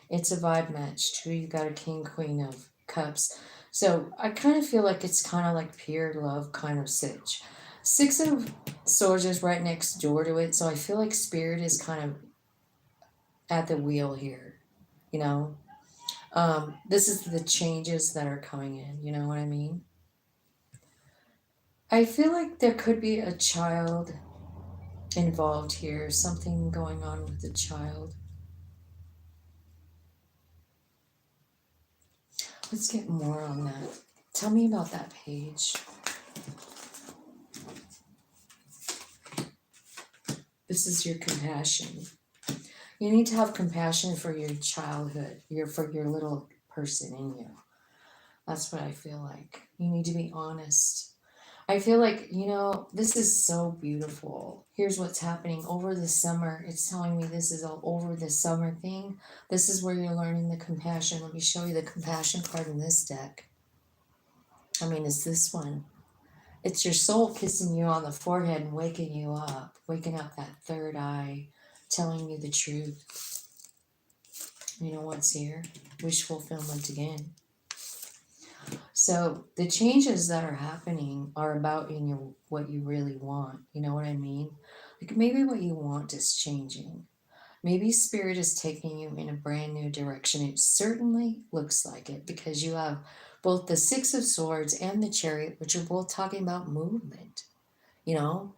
Speaker 1: It's a vibe match too. You got a King, Queen of Cups. So I kind of feel like it's kind of like pure love kind of sitch. Six of Swords is right next door to it. So I feel like Spirit is kind of at the wheel here. You know? This is the changes that are coming in. You know what I mean? I feel like there could be a child involved here, something going on with the child. Let's get more on that. Tell me about that page. This is your compassion. You need to have compassion for your childhood, for your little person in you. That's what I feel like. You need to be honest. I feel like, you know, this is so beautiful. Here's what's happening over the summer. It's telling me this is all over the summer thing. This is where you're learning the compassion. Let me show you the compassion card in this deck. I mean, it's this one. It's your soul kissing you on the forehead and waking up that third eye, telling you the truth. You know what's here? Wish fulfillment again. So the changes that are happening are about what you really want. You know what I mean? Like maybe what you want is changing. Maybe Spirit is taking you in a brand new direction. It certainly looks like it because you have both the Six of Swords and the Chariot, which are both talking about movement. You know,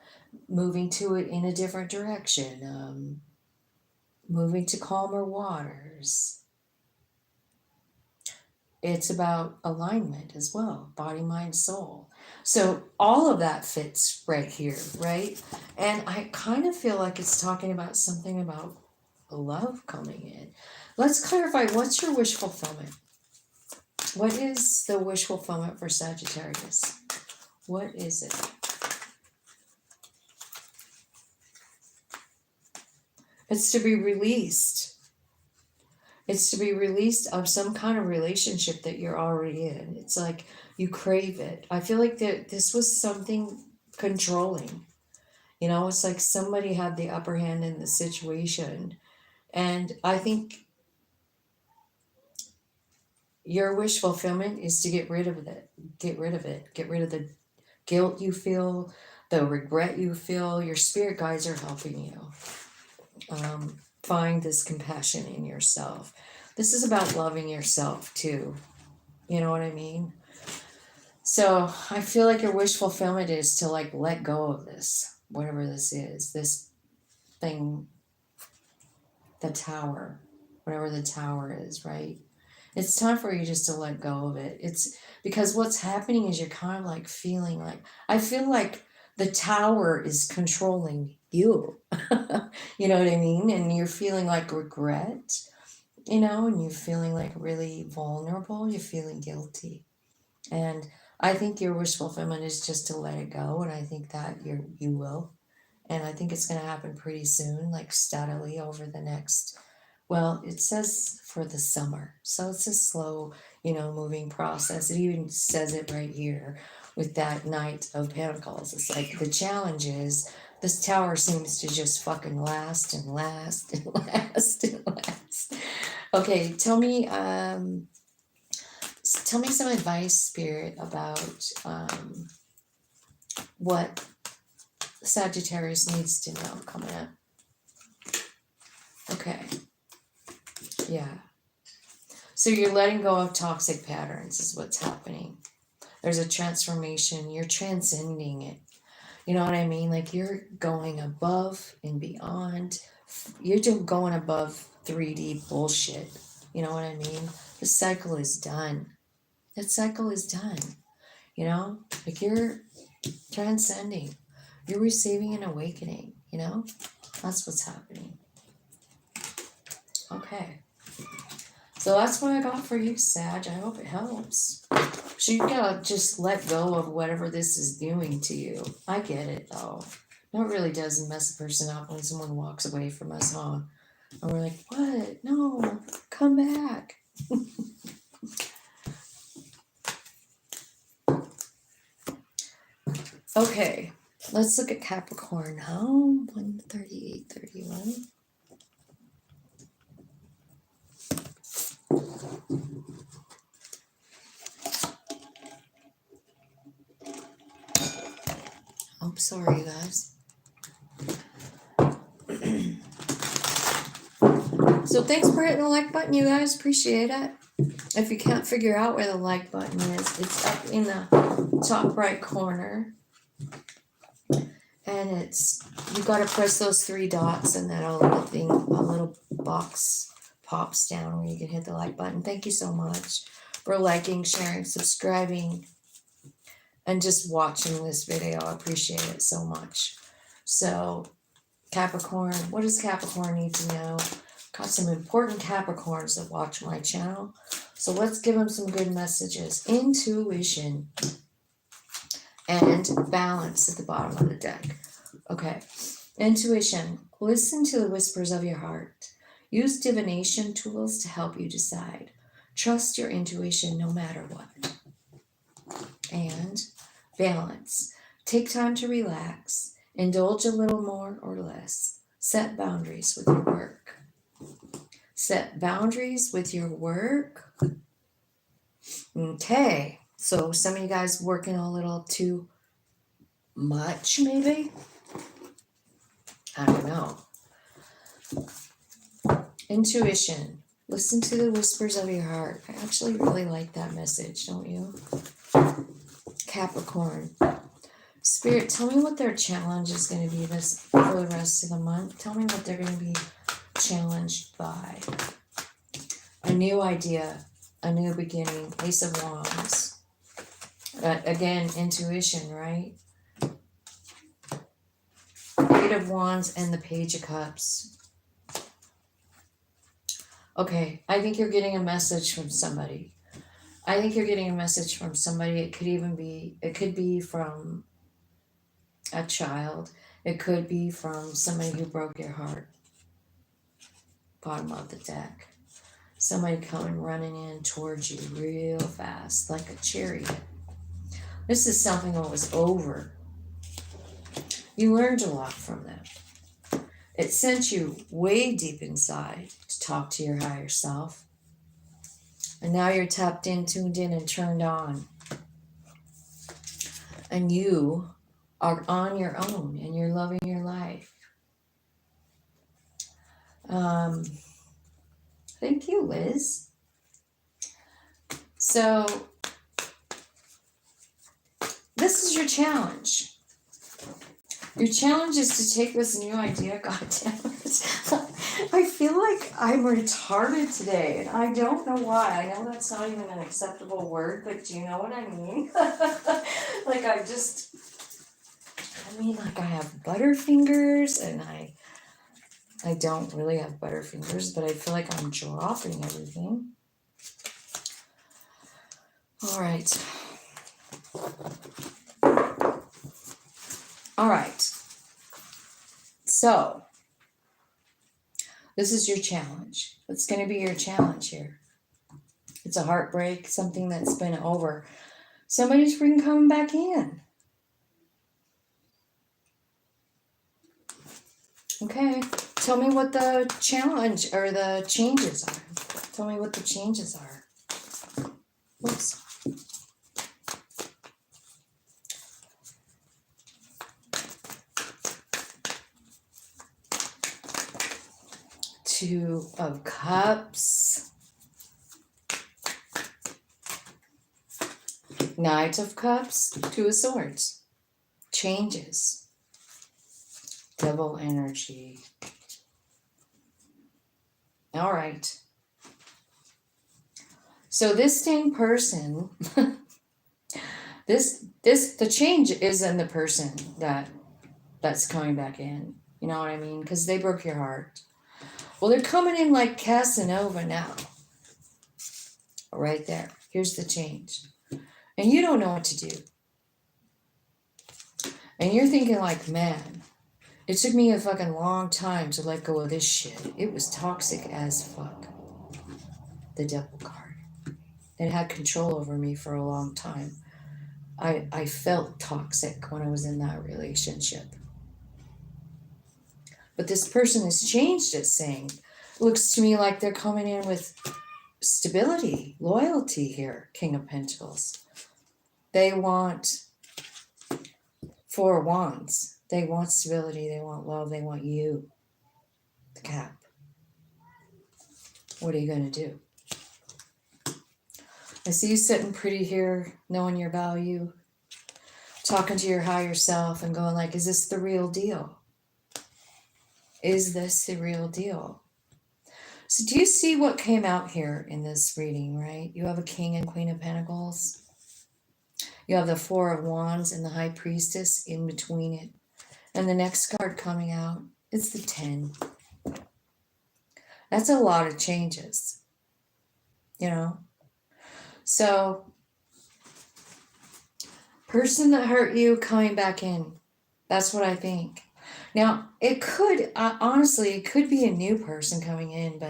Speaker 1: moving to it in a different direction, moving to calmer waters. It's about alignment as well, body, mind, soul. So all of that fits right here, right? And I kind of feel like it's talking about something about love coming in. Let's clarify, what's your wish fulfillment? What is the wish fulfillment for Sagittarius? What is it? It's to be released. It's to be released of some kind of relationship that you're already in. It's like you crave it. I feel like that this was something controlling. You know, it's like somebody had the upper hand in the situation. And I think your wish fulfillment is to get rid of it. Get rid of it. Get rid of the guilt you feel, the regret you feel. Your spirit guides are helping you. Find this compassion in yourself. This is about loving yourself too. You know what I mean? So I feel like your wish fulfillment is to like let go of this, whatever this is, this thing, the tower, whatever the tower is, right? It's time for you just to let go of it. It's because what's happening is you're kind of like feeling like, I feel like the tower is controlling you. You know what I mean? And you're feeling like regret, you know, and you're feeling like really vulnerable. You're feeling guilty. And I think your wish fulfillment is just to let it go. And I think that you will. And I think it's going to happen pretty soon, like steadily over the next, well, it says for the summer. So it's a slow, you know, moving process. It even says it right here with that Knight of Pentacles. It's like the challenge is this tower seems to just fucking last and last and last and last. Okay, tell me some advice, Spirit, about what Sagittarius needs to know coming up. Okay. Yeah. So you're letting go of toxic patterns is what's happening. There's a transformation. You're transcending it. You know what I mean? Like you're going above and beyond. You're just going above 3D bullshit. You know what I mean? The cycle is done. That cycle is done. You know? Like you're transcending. You're receiving an awakening. You know? That's what's happening. Okay. So that's what I got for you, Sag. I hope it helps. So you gotta just let go of whatever this is doing to you. I get it, though. No, it really does mess a person up when someone walks away from us, huh? And we're like, what? No, come back. Okay, let's look at Capricorn. Oh, 138.31. I'm sorry, you guys. So thanks for hitting the like button, you guys. Appreciate it. If you can't figure out where the like button is, it's up in the top right corner. And it's, you got to press those 3 dots and that a little box pops down where you can hit the like button. Thank you so much for liking, sharing, subscribing, and just watching this video. I appreciate it so much. So Capricorn, what does Capricorn need to know? Got some important Capricorns that watch my channel. So let's give them some good messages. Intuition and balance at the bottom of the deck. Okay. Intuition. Listen to the whispers of your heart. Use divination tools to help you decide. Trust your intuition no matter what. And balance. Take time to relax. Indulge a little more or less. Set boundaries with your work. Set boundaries with your work. Okay. So some of you guys working a little too much, maybe? I don't know. Intuition. Listen to the whispers of your heart. I actually really like that message, don't you? Capricorn. Spirit, tell me what their challenge is going to be this for the rest of the month. Tell me what they're going to be challenged by. A new idea, a new beginning, Ace of Wands. Again, intuition, right? 8 of Wands and the Page of Cups. Okay, I think you're getting a message from somebody. I think you're getting a message from somebody. It could be from a child. It could be from somebody who broke your heart. Bottom of the deck. Somebody coming running in towards you real fast, like a chariot. This is something that was over. You learned a lot from them. It sent you way deep inside to talk to your higher self. And now you're tapped in, tuned in, and turned on. And you are on your own and you're loving your life. Thank you, Liz. So, this is your challenge. Your challenge is to take this new idea. God damn it. I feel like I'm retarded today, and I don't know why. I know that's not even an acceptable word, but do you know what I mean? Like I have butterfingers, and I don't really have butterfingers, but I feel like I'm dropping everything. All right. All right. So, this is your challenge. It's going to be your challenge here. It's a heartbreak, something that's been over. Somebody's freaking coming back in. Okay. Tell me what the challenge or the changes are. Tell me what the changes are. Whoops. Two of Cups. Knight of Cups. Two of Swords. Changes. Double energy. All right. So this same person, the change is in the person that's coming back in. You know what I mean? Because they broke your heart. Well, they're coming in like Casanova now. Right there. Here's the change. And you don't know what to do. And you're thinking like, man, it took me a fucking long time to let go of this shit. It was toxic as fuck. The Devil card. It had control over me for a long time. I felt toxic when I was in that relationship. But this person has changed it, saying, looks to me like they're coming in with stability, loyalty here, King of Pentacles. They want Four of Wands. They want stability, they want love, they want you. The Cap. What are you going to do? I see you sitting pretty here, knowing your value, talking to your higher self and going like, is this the real deal? Is this the real deal? So do you see what came out here in this reading, right? You have a King and Queen of Pentacles. You have the Four of Wands and the High Priestess in between it. And the next card coming out is the 10. That's a lot of changes, you know? So, person that hurt you coming back in. That's what I think. Now, it could, honestly, it could be a new person coming in,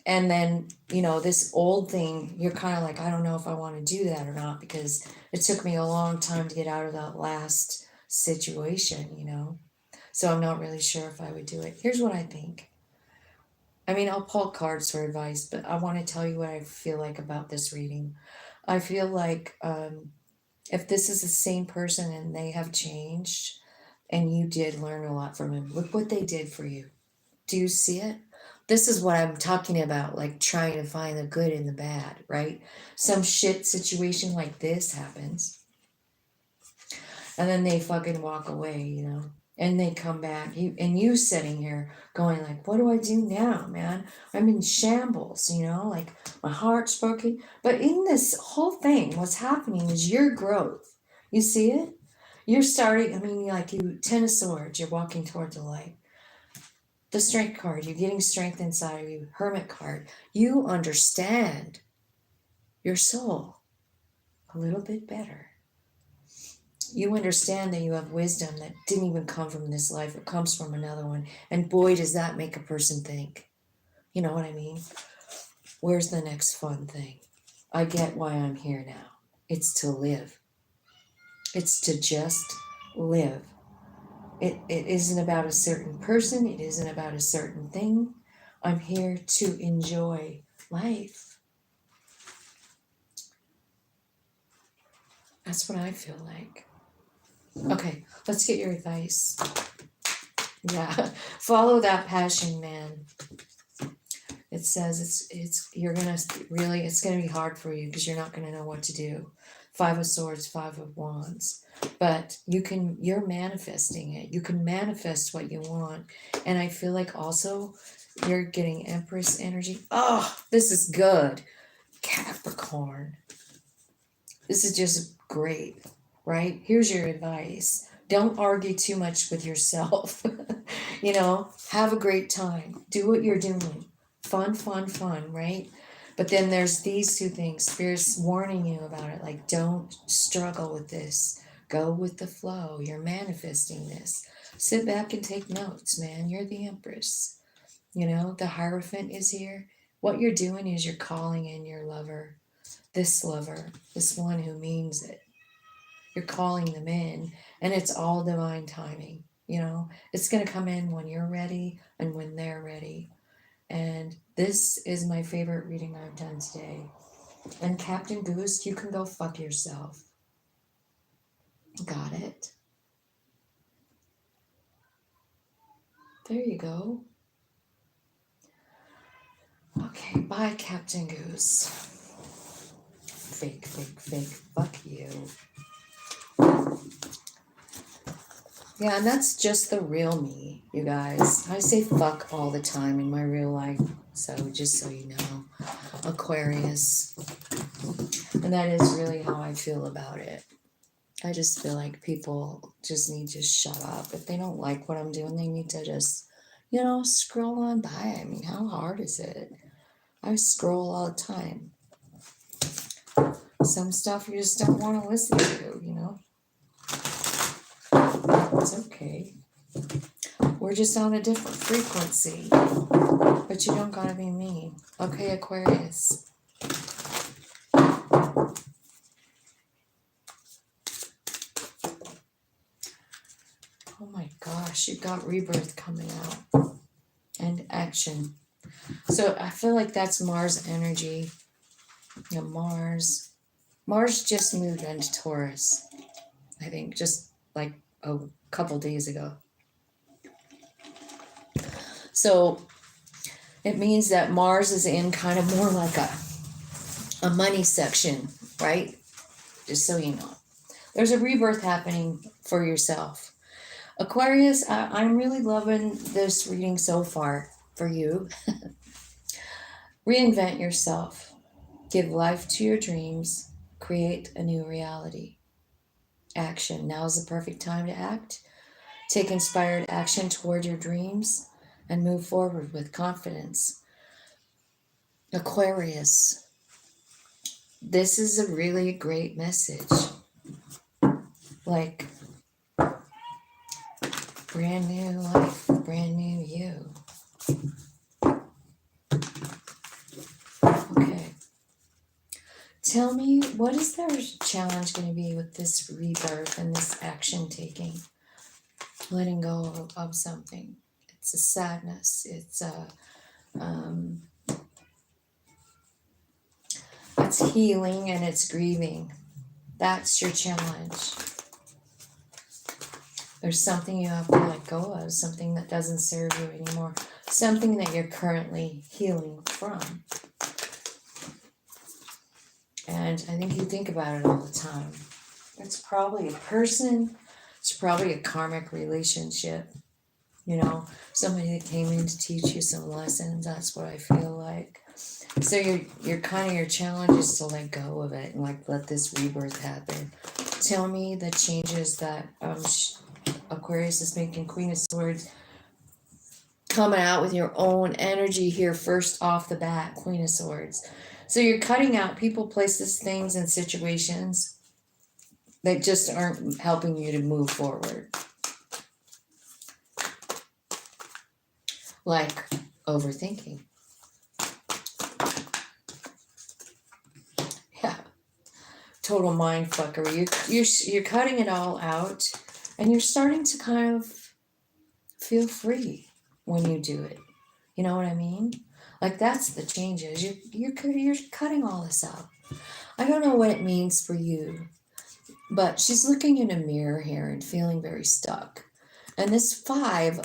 Speaker 1: and then, you know, this old thing, you're kind of like, I don't know if I want to do that or not, because it took me a long time to get out of that last situation, you know? So I'm not really sure if I would do it. Here's what I think. I mean, I'll pull cards for advice, but I want to tell you what I feel like about this reading. I feel like if this is the same person and they have changed and you did learn a lot from him, look what they did for you. Do you see it? This is what I'm talking about, like trying to find the good in the bad, right? Some shit situation like this happens. And then they fucking walk away, you know? And they come back, you sitting here going like, what do I do now, man? I'm in shambles, you know, like my heart's broken. But in this whole thing, what's happening is your growth. You see it? You're starting, I mean, like you, 10 of Swords, you're walking toward the light. The Strength card, you're getting strength inside of you. Hermit card, you understand your soul a little bit better. You understand that you have wisdom that didn't even come from this life. It comes from another one. And boy, does that make a person think. You know what I mean? Where's the next fun thing? I get why I'm here now. It's to live. It's to just live. It isn't about a certain person. It isn't about a certain thing. I'm here to enjoy life. That's what I feel like. Okay, let's get your advice. Yeah, follow that passion, man. It says you're gonna really, it's gonna be hard for you because you're not gonna know what to do. 5 of Swords, 5 of Wands, but you're manifesting it. You can manifest what you want, and I feel like also you're getting Empress energy. Oh, this is good, Capricorn. This is just great, right? Here's your advice. Don't argue too much with yourself. Have a great time. Do what you're doing. Fun, fun, fun, right? But then there's these two things. Spirit's warning you about it. Like, don't struggle with this. Go with the flow. You're manifesting this. Sit back and take notes, man. You're the Empress. The Hierophant is here. What you're doing is you're calling in your lover, this one who means it. You're calling them in, and it's all divine timing. It's going to come in when you're ready and when they're ready. And this is my favorite reading I've done today. And Captain Goose, you can go fuck yourself. Got it? There you go. Okay, bye, Captain Goose. Fake, fake, fake. Fuck you. Yeah, and that's just the real me, you guys. I say fuck all the time in my real life. So just so you know, Aquarius. And that is really how I feel about it. I just feel like people just need to shut up. If they don't like what I'm doing, they need to just, scroll on by. I mean, how hard is it? I scroll all the time. Some stuff you just don't want to listen to, It's okay. We're just on a different frequency. But you don't gotta be mean. Okay, Aquarius. Oh my gosh, you've got rebirth coming out. And action. So I feel like that's Mars energy. Yeah, Mars just moved into Taurus. I think just like a couple days ago. So it means that Mars is in kind of more like a money section, right? Just so you know. There's a rebirth happening for yourself. Aquarius, I'm really loving this reading so far for you. Reinvent yourself. Give life to your dreams. Create a new reality. Action. Now is the perfect time to act. Take inspired action toward your dreams and move forward with confidence. Aquarius, this is a really great message. Like, brand new life, brand new you. Okay. Tell me, what is their challenge going to be with this rebirth and this action taking? Letting go of something. It's a sadness. It's healing and it's grieving. That's your challenge. There's something you have to let go of, something that doesn't serve you anymore, something that you're currently healing from. And I think you think about it all the time. It's probably a person, it's probably a karmic relationship, somebody that came in to teach you some lessons. That's what I feel like. So your kind of your challenge is to let go of it and like let this rebirth happen. Tell me the changes that Aquarius is making. Queen of Swords. coming out with your own energy here first off the bat, Queen of Swords. So you're cutting out people, places, things, and situations that just aren't helping you to move forward. Like overthinking. Yeah. Total mind fuckery. You're cutting it all out, and you're starting to kind of feel free when you do it. You know what I mean? Like that's the changes. You're cutting all this out. I don't know what it means for you, but she's looking in a mirror here and feeling very stuck. And this 5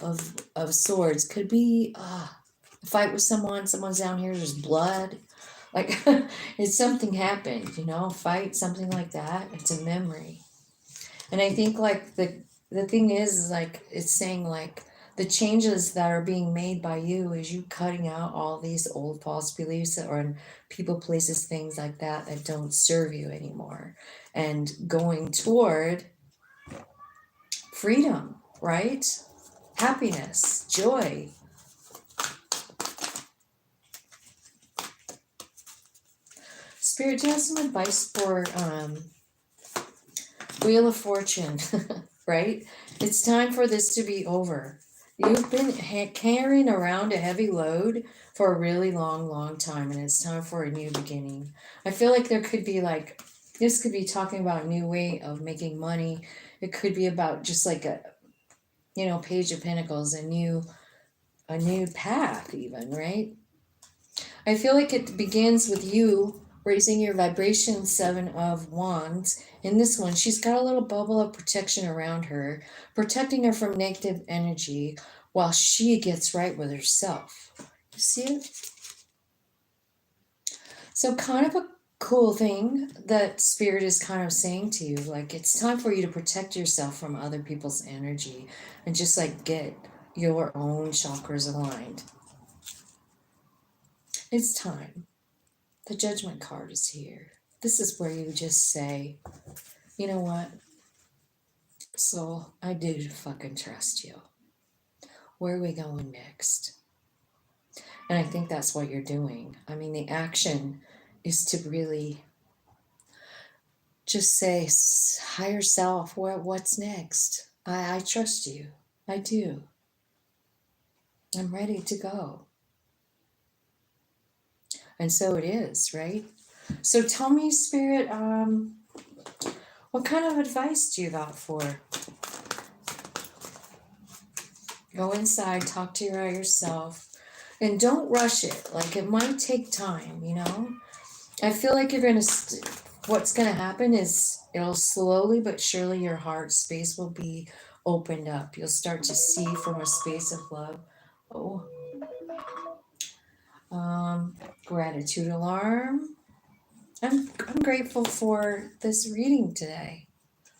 Speaker 1: of swords could be a fight with someone's down here, there's blood. Like it's something happened, you know, fight, something like that. It's a memory. And I think like the thing is like it's saying like the changes that are being made by you is you cutting out all these old false beliefs that are in people, places, things like that that don't serve you anymore, and going toward freedom, right? Happiness, joy. Spirit, do you have some advice for Wheel of Fortune, right? It's time for this to be over. You've been carrying around a heavy load for a really long time, and it's time for a new beginning. I feel like there could be like, this could be talking about a new way of making money. It could be about just like a, you know, Page of Pentacles, a new path even, right? I feel like it begins with you raising your vibration, 7 of Wands. In this one, she's got a little bubble of protection around her, protecting her from negative energy while she gets right with herself. You see it? So kind of a cool thing that Spirit is kind of saying to you, like it's time for you to protect yourself from other people's energy and just like get your own chakras aligned. It's time. The Judgment card is here. This is where you just say, you know what, soul, I do fucking trust you. Where are we going next? And I think that's what you're doing. I mean, the action is to really just say, higher self, what's next? I trust you. I do. I'm ready to go. And so it is, right? So tell me, Spirit, what kind of advice do you got for? Go inside, talk to your higher self, and don't rush it. Like it might take time, you know? I feel like you're going to, what's going to happen is it'll slowly but surely your heart space will be opened up. You'll start to see from a space of love. Gratitude alarm. I'm grateful for this reading today,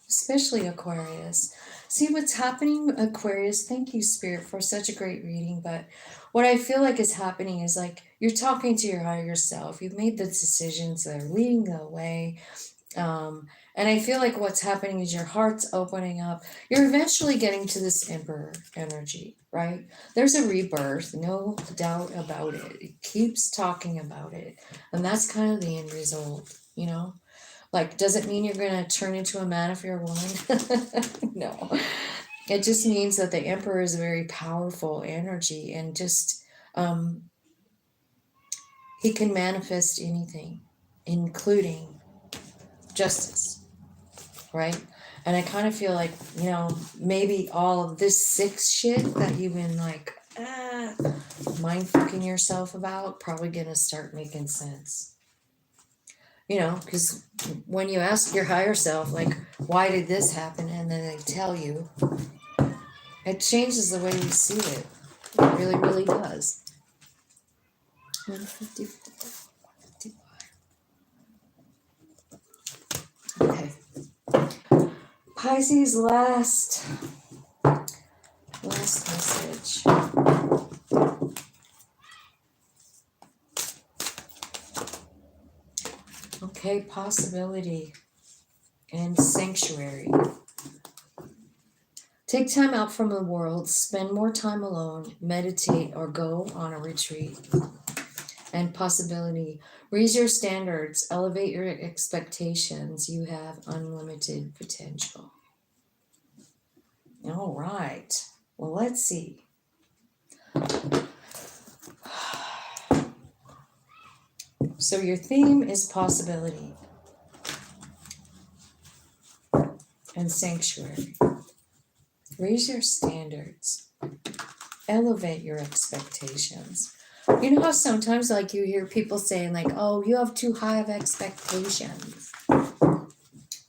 Speaker 1: especially Aquarius. See what's happening, Aquarius. Thank you, Spirit, for such a great reading. But what I feel like is happening is like you're talking to your higher self. You've made the decisions that are leading the way. And I feel like what's happening is your heart's opening up. You're eventually getting to this Emperor energy, right? There's a rebirth, no doubt about it. It keeps talking about it. And that's kind of the end result, you know? Like, does it mean you're going to turn into a man if you're a woman? No. It just means that the Emperor is a very powerful energy, and just he can manifest anything, including justice, right? And I kind of feel like, you know, maybe all of this 6 shit that you've been like, mind fucking yourself about, probably going to start making sense. You know, because when you ask your higher self, like, why did this happen? And then they tell you, it changes the way we see it. It really, really does. 154, 155. Okay. Pisces, last message. Okay, possibility and sanctuary. Take time out from the world, spend more time alone, meditate, or go on a retreat. And possibility. Raise your standards, elevate your expectations. You have unlimited potential. All right. Well, let's see. So your theme is possibility and sanctuary. Raise your standards. Elevate your expectations. You know how sometimes like you hear people saying like, oh, you have too high of expectations.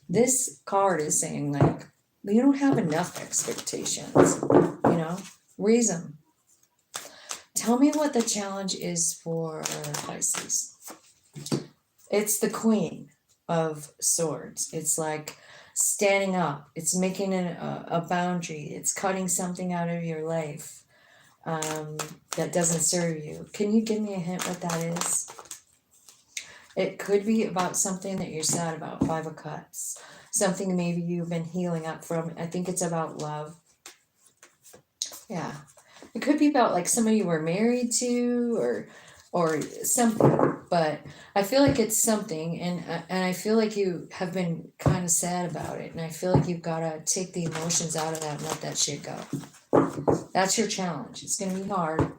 Speaker 1: This card is saying like, you don't have enough expectations, you know, raise them. Tell me what the challenge is for Pisces. It's the Queen of Swords. It's like standing up. It's making a boundary. It's cutting something out of your life that doesn't serve you. Can you give me a hint what that is? It could be about something that you're sad about, 5 of Cups. Something maybe you've been healing up from. I think it's about love. Yeah. It could be about like somebody you were married to or something. But I feel like it's something, and I feel like you have been kind of sad about it. And I feel like you've got to take the emotions out of that and let that shit go. That's your challenge. It's going to be hard.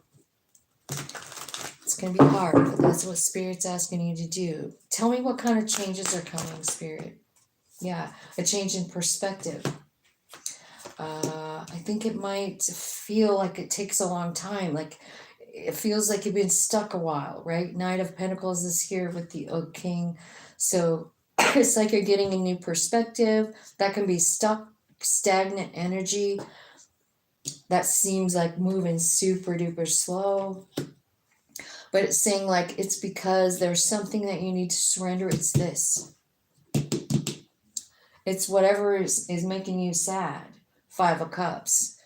Speaker 1: It's going to be hard, but that's what Spirit's asking you to do. Tell me what kind of changes are coming, Spirit. Yeah, a change in perspective. I think it might feel like it takes a long time. Like it feels like you've been stuck a while, right? Knight of Pentacles is here with the Oak King. So it's like you're getting a new perspective. That can be stuck, stagnant energy. That seems like moving super duper slow. But it's saying like it's because there's something that you need to surrender. It's this. It's whatever is making you sad. 5 of Cups.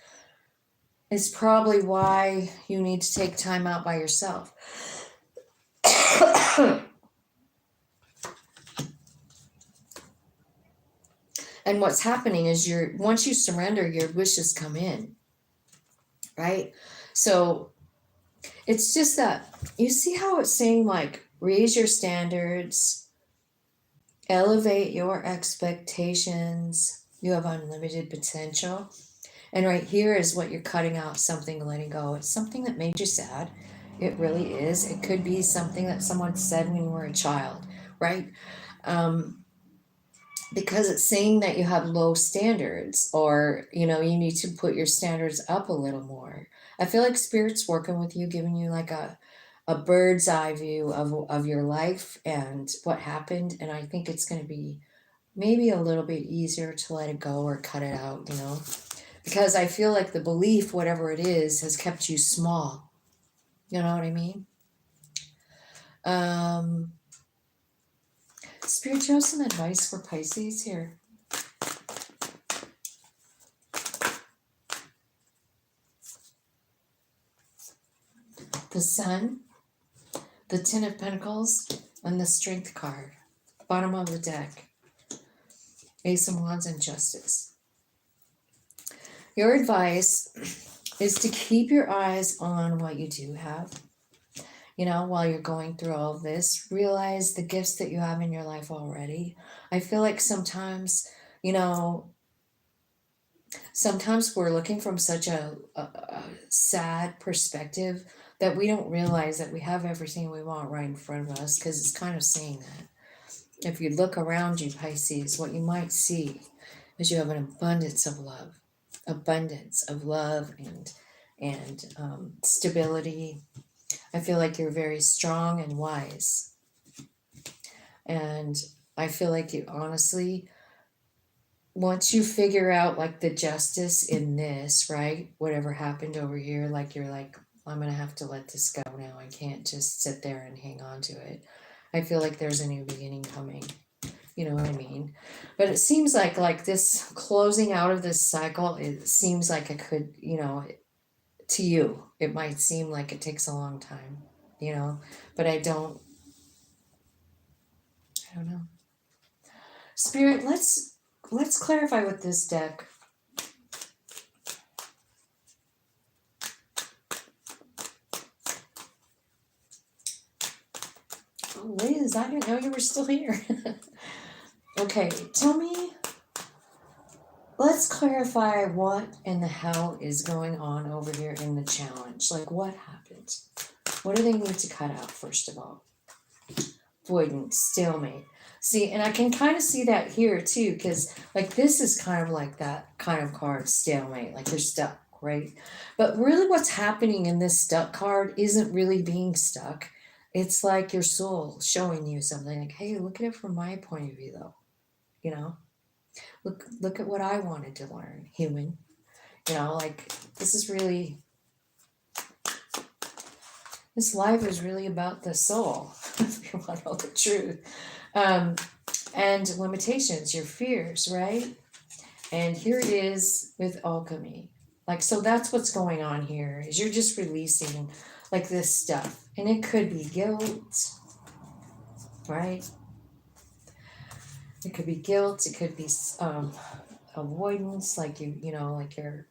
Speaker 1: It's probably why you need to take time out by yourself. And what's happening is once you surrender, your wishes come in. Right? So it's just that, you see how it's saying like, raise your standards, elevate your expectations. You have unlimited potential. And right here is what you're cutting out, something, letting go. It's something that made you sad. It really is. It could be something that someone said when you were a child, right? Because it's saying that you have low standards, or, you know, you need to put your standards up a little more. I feel like Spirit's working with you, giving you like a bird's eye view of your life and what happened. And I think it's going to be maybe a little bit easier to let it go or cut it out, you know, because I feel like the belief, whatever it is, has kept you small. You know what I mean? Spirit, do you have some advice for Pisces here? The Sun, the Ten of Pentacles, and the Strength card. Bottom of the deck. Ace of Wands and Justice. Your advice is to keep your eyes on what you do have. You know, while you're going through all of this, realize the gifts that you have in your life already. I feel like sometimes, you know, sometimes we're looking from such a sad perspective that we don't realize that we have everything we want right in front of us, because it's kind of saying that. If you look around you, Pisces, what you might see is you have an abundance of love and stability. I feel like you're very strong and wise. And I feel like you honestly, once you figure out like the justice in this, right? Whatever happened over here, like you're like, I'm going to have to let this go now. I can't just sit there and hang on to it. I feel like there's a new beginning coming. You know what I mean? But it seems like this closing out of this cycle, it seems like it could, you know, to you, it might seem like it takes a long time, you know, but I don't know. Spirit, let's clarify with this deck. Liz, I didn't know you were still here. Okay, tell me, let's clarify what in the hell is going on over here in the challenge. Like, what happened? What do they need to cut out, first of all? Avoidance, stalemate. See, and I can kind of see that here too, because like this is kind of like that kind of card, stalemate, like you're stuck, right? But really what's happening in this stuck card isn't really being stuck. It's like your soul showing you something like, hey, look at it from my point of view though. You know? Look at what I wanted to learn, human. You know, like this is really, this life is really about the soul, if you want to know the truth. And limitations, your fears, right? And here it is with alchemy. Like, so that's what's going on here, is you're just releasing like this stuff. And it could be guilt, right? It could be guilt. It could be avoidance, like you know, like you're,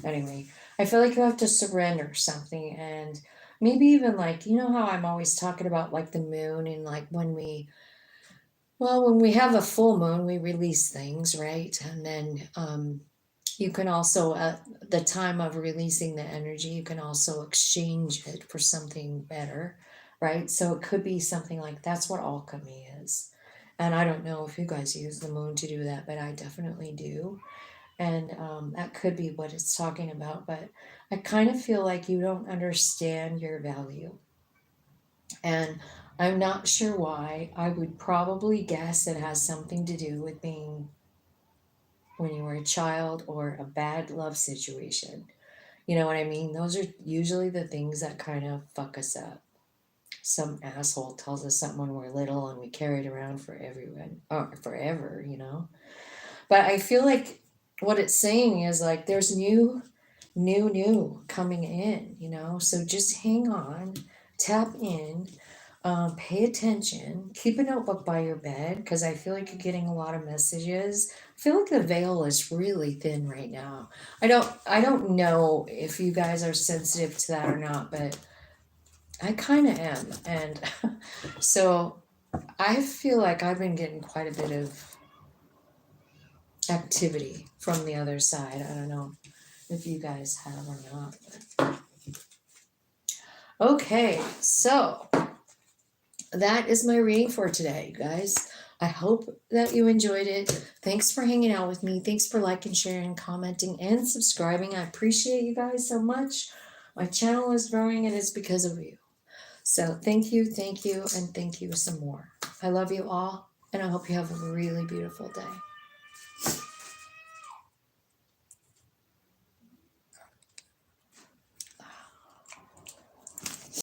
Speaker 1: anyway, I feel like you have to surrender something. And maybe even like, you know how I'm always talking about like the moon, and like when we have a full moon, we release things, right? And then you can also, at the time of releasing the energy, you can also exchange it for something better, right? So it could be something like that's what alchemy is. And I don't know if you guys use the moon to do that, but I definitely do. And that could be what it's talking about. But I kind of feel like you don't understand your value. And I'm not sure why. I would probably guess it has something to do with being when you were a child or a bad love situation. You know what I mean? Those are usually the things that kind of fuck us up. Some asshole tells us something when we're little and we carry it around for everyone or forever, you know? But I feel like what it's saying is like there's new coming in, you know? So just hang on, tap in, pay attention, keep a notebook by your bed because I feel like you're getting a lot of messages. I feel like the veil is really thin right now. I don't know if you guys are sensitive to that or not, but I kind of am. And so I feel like I've been getting quite a bit of activity from the other side. I don't know if you guys have or not. But. Okay, so that is my reading for today, guys. I hope that you enjoyed it. Thanks for hanging out with me. Thanks for liking, sharing, commenting, and subscribing. I appreciate you guys so much. My channel is growing and it's because of you. So thank you, and thank you some more. I love you all, and I hope you have a really beautiful day.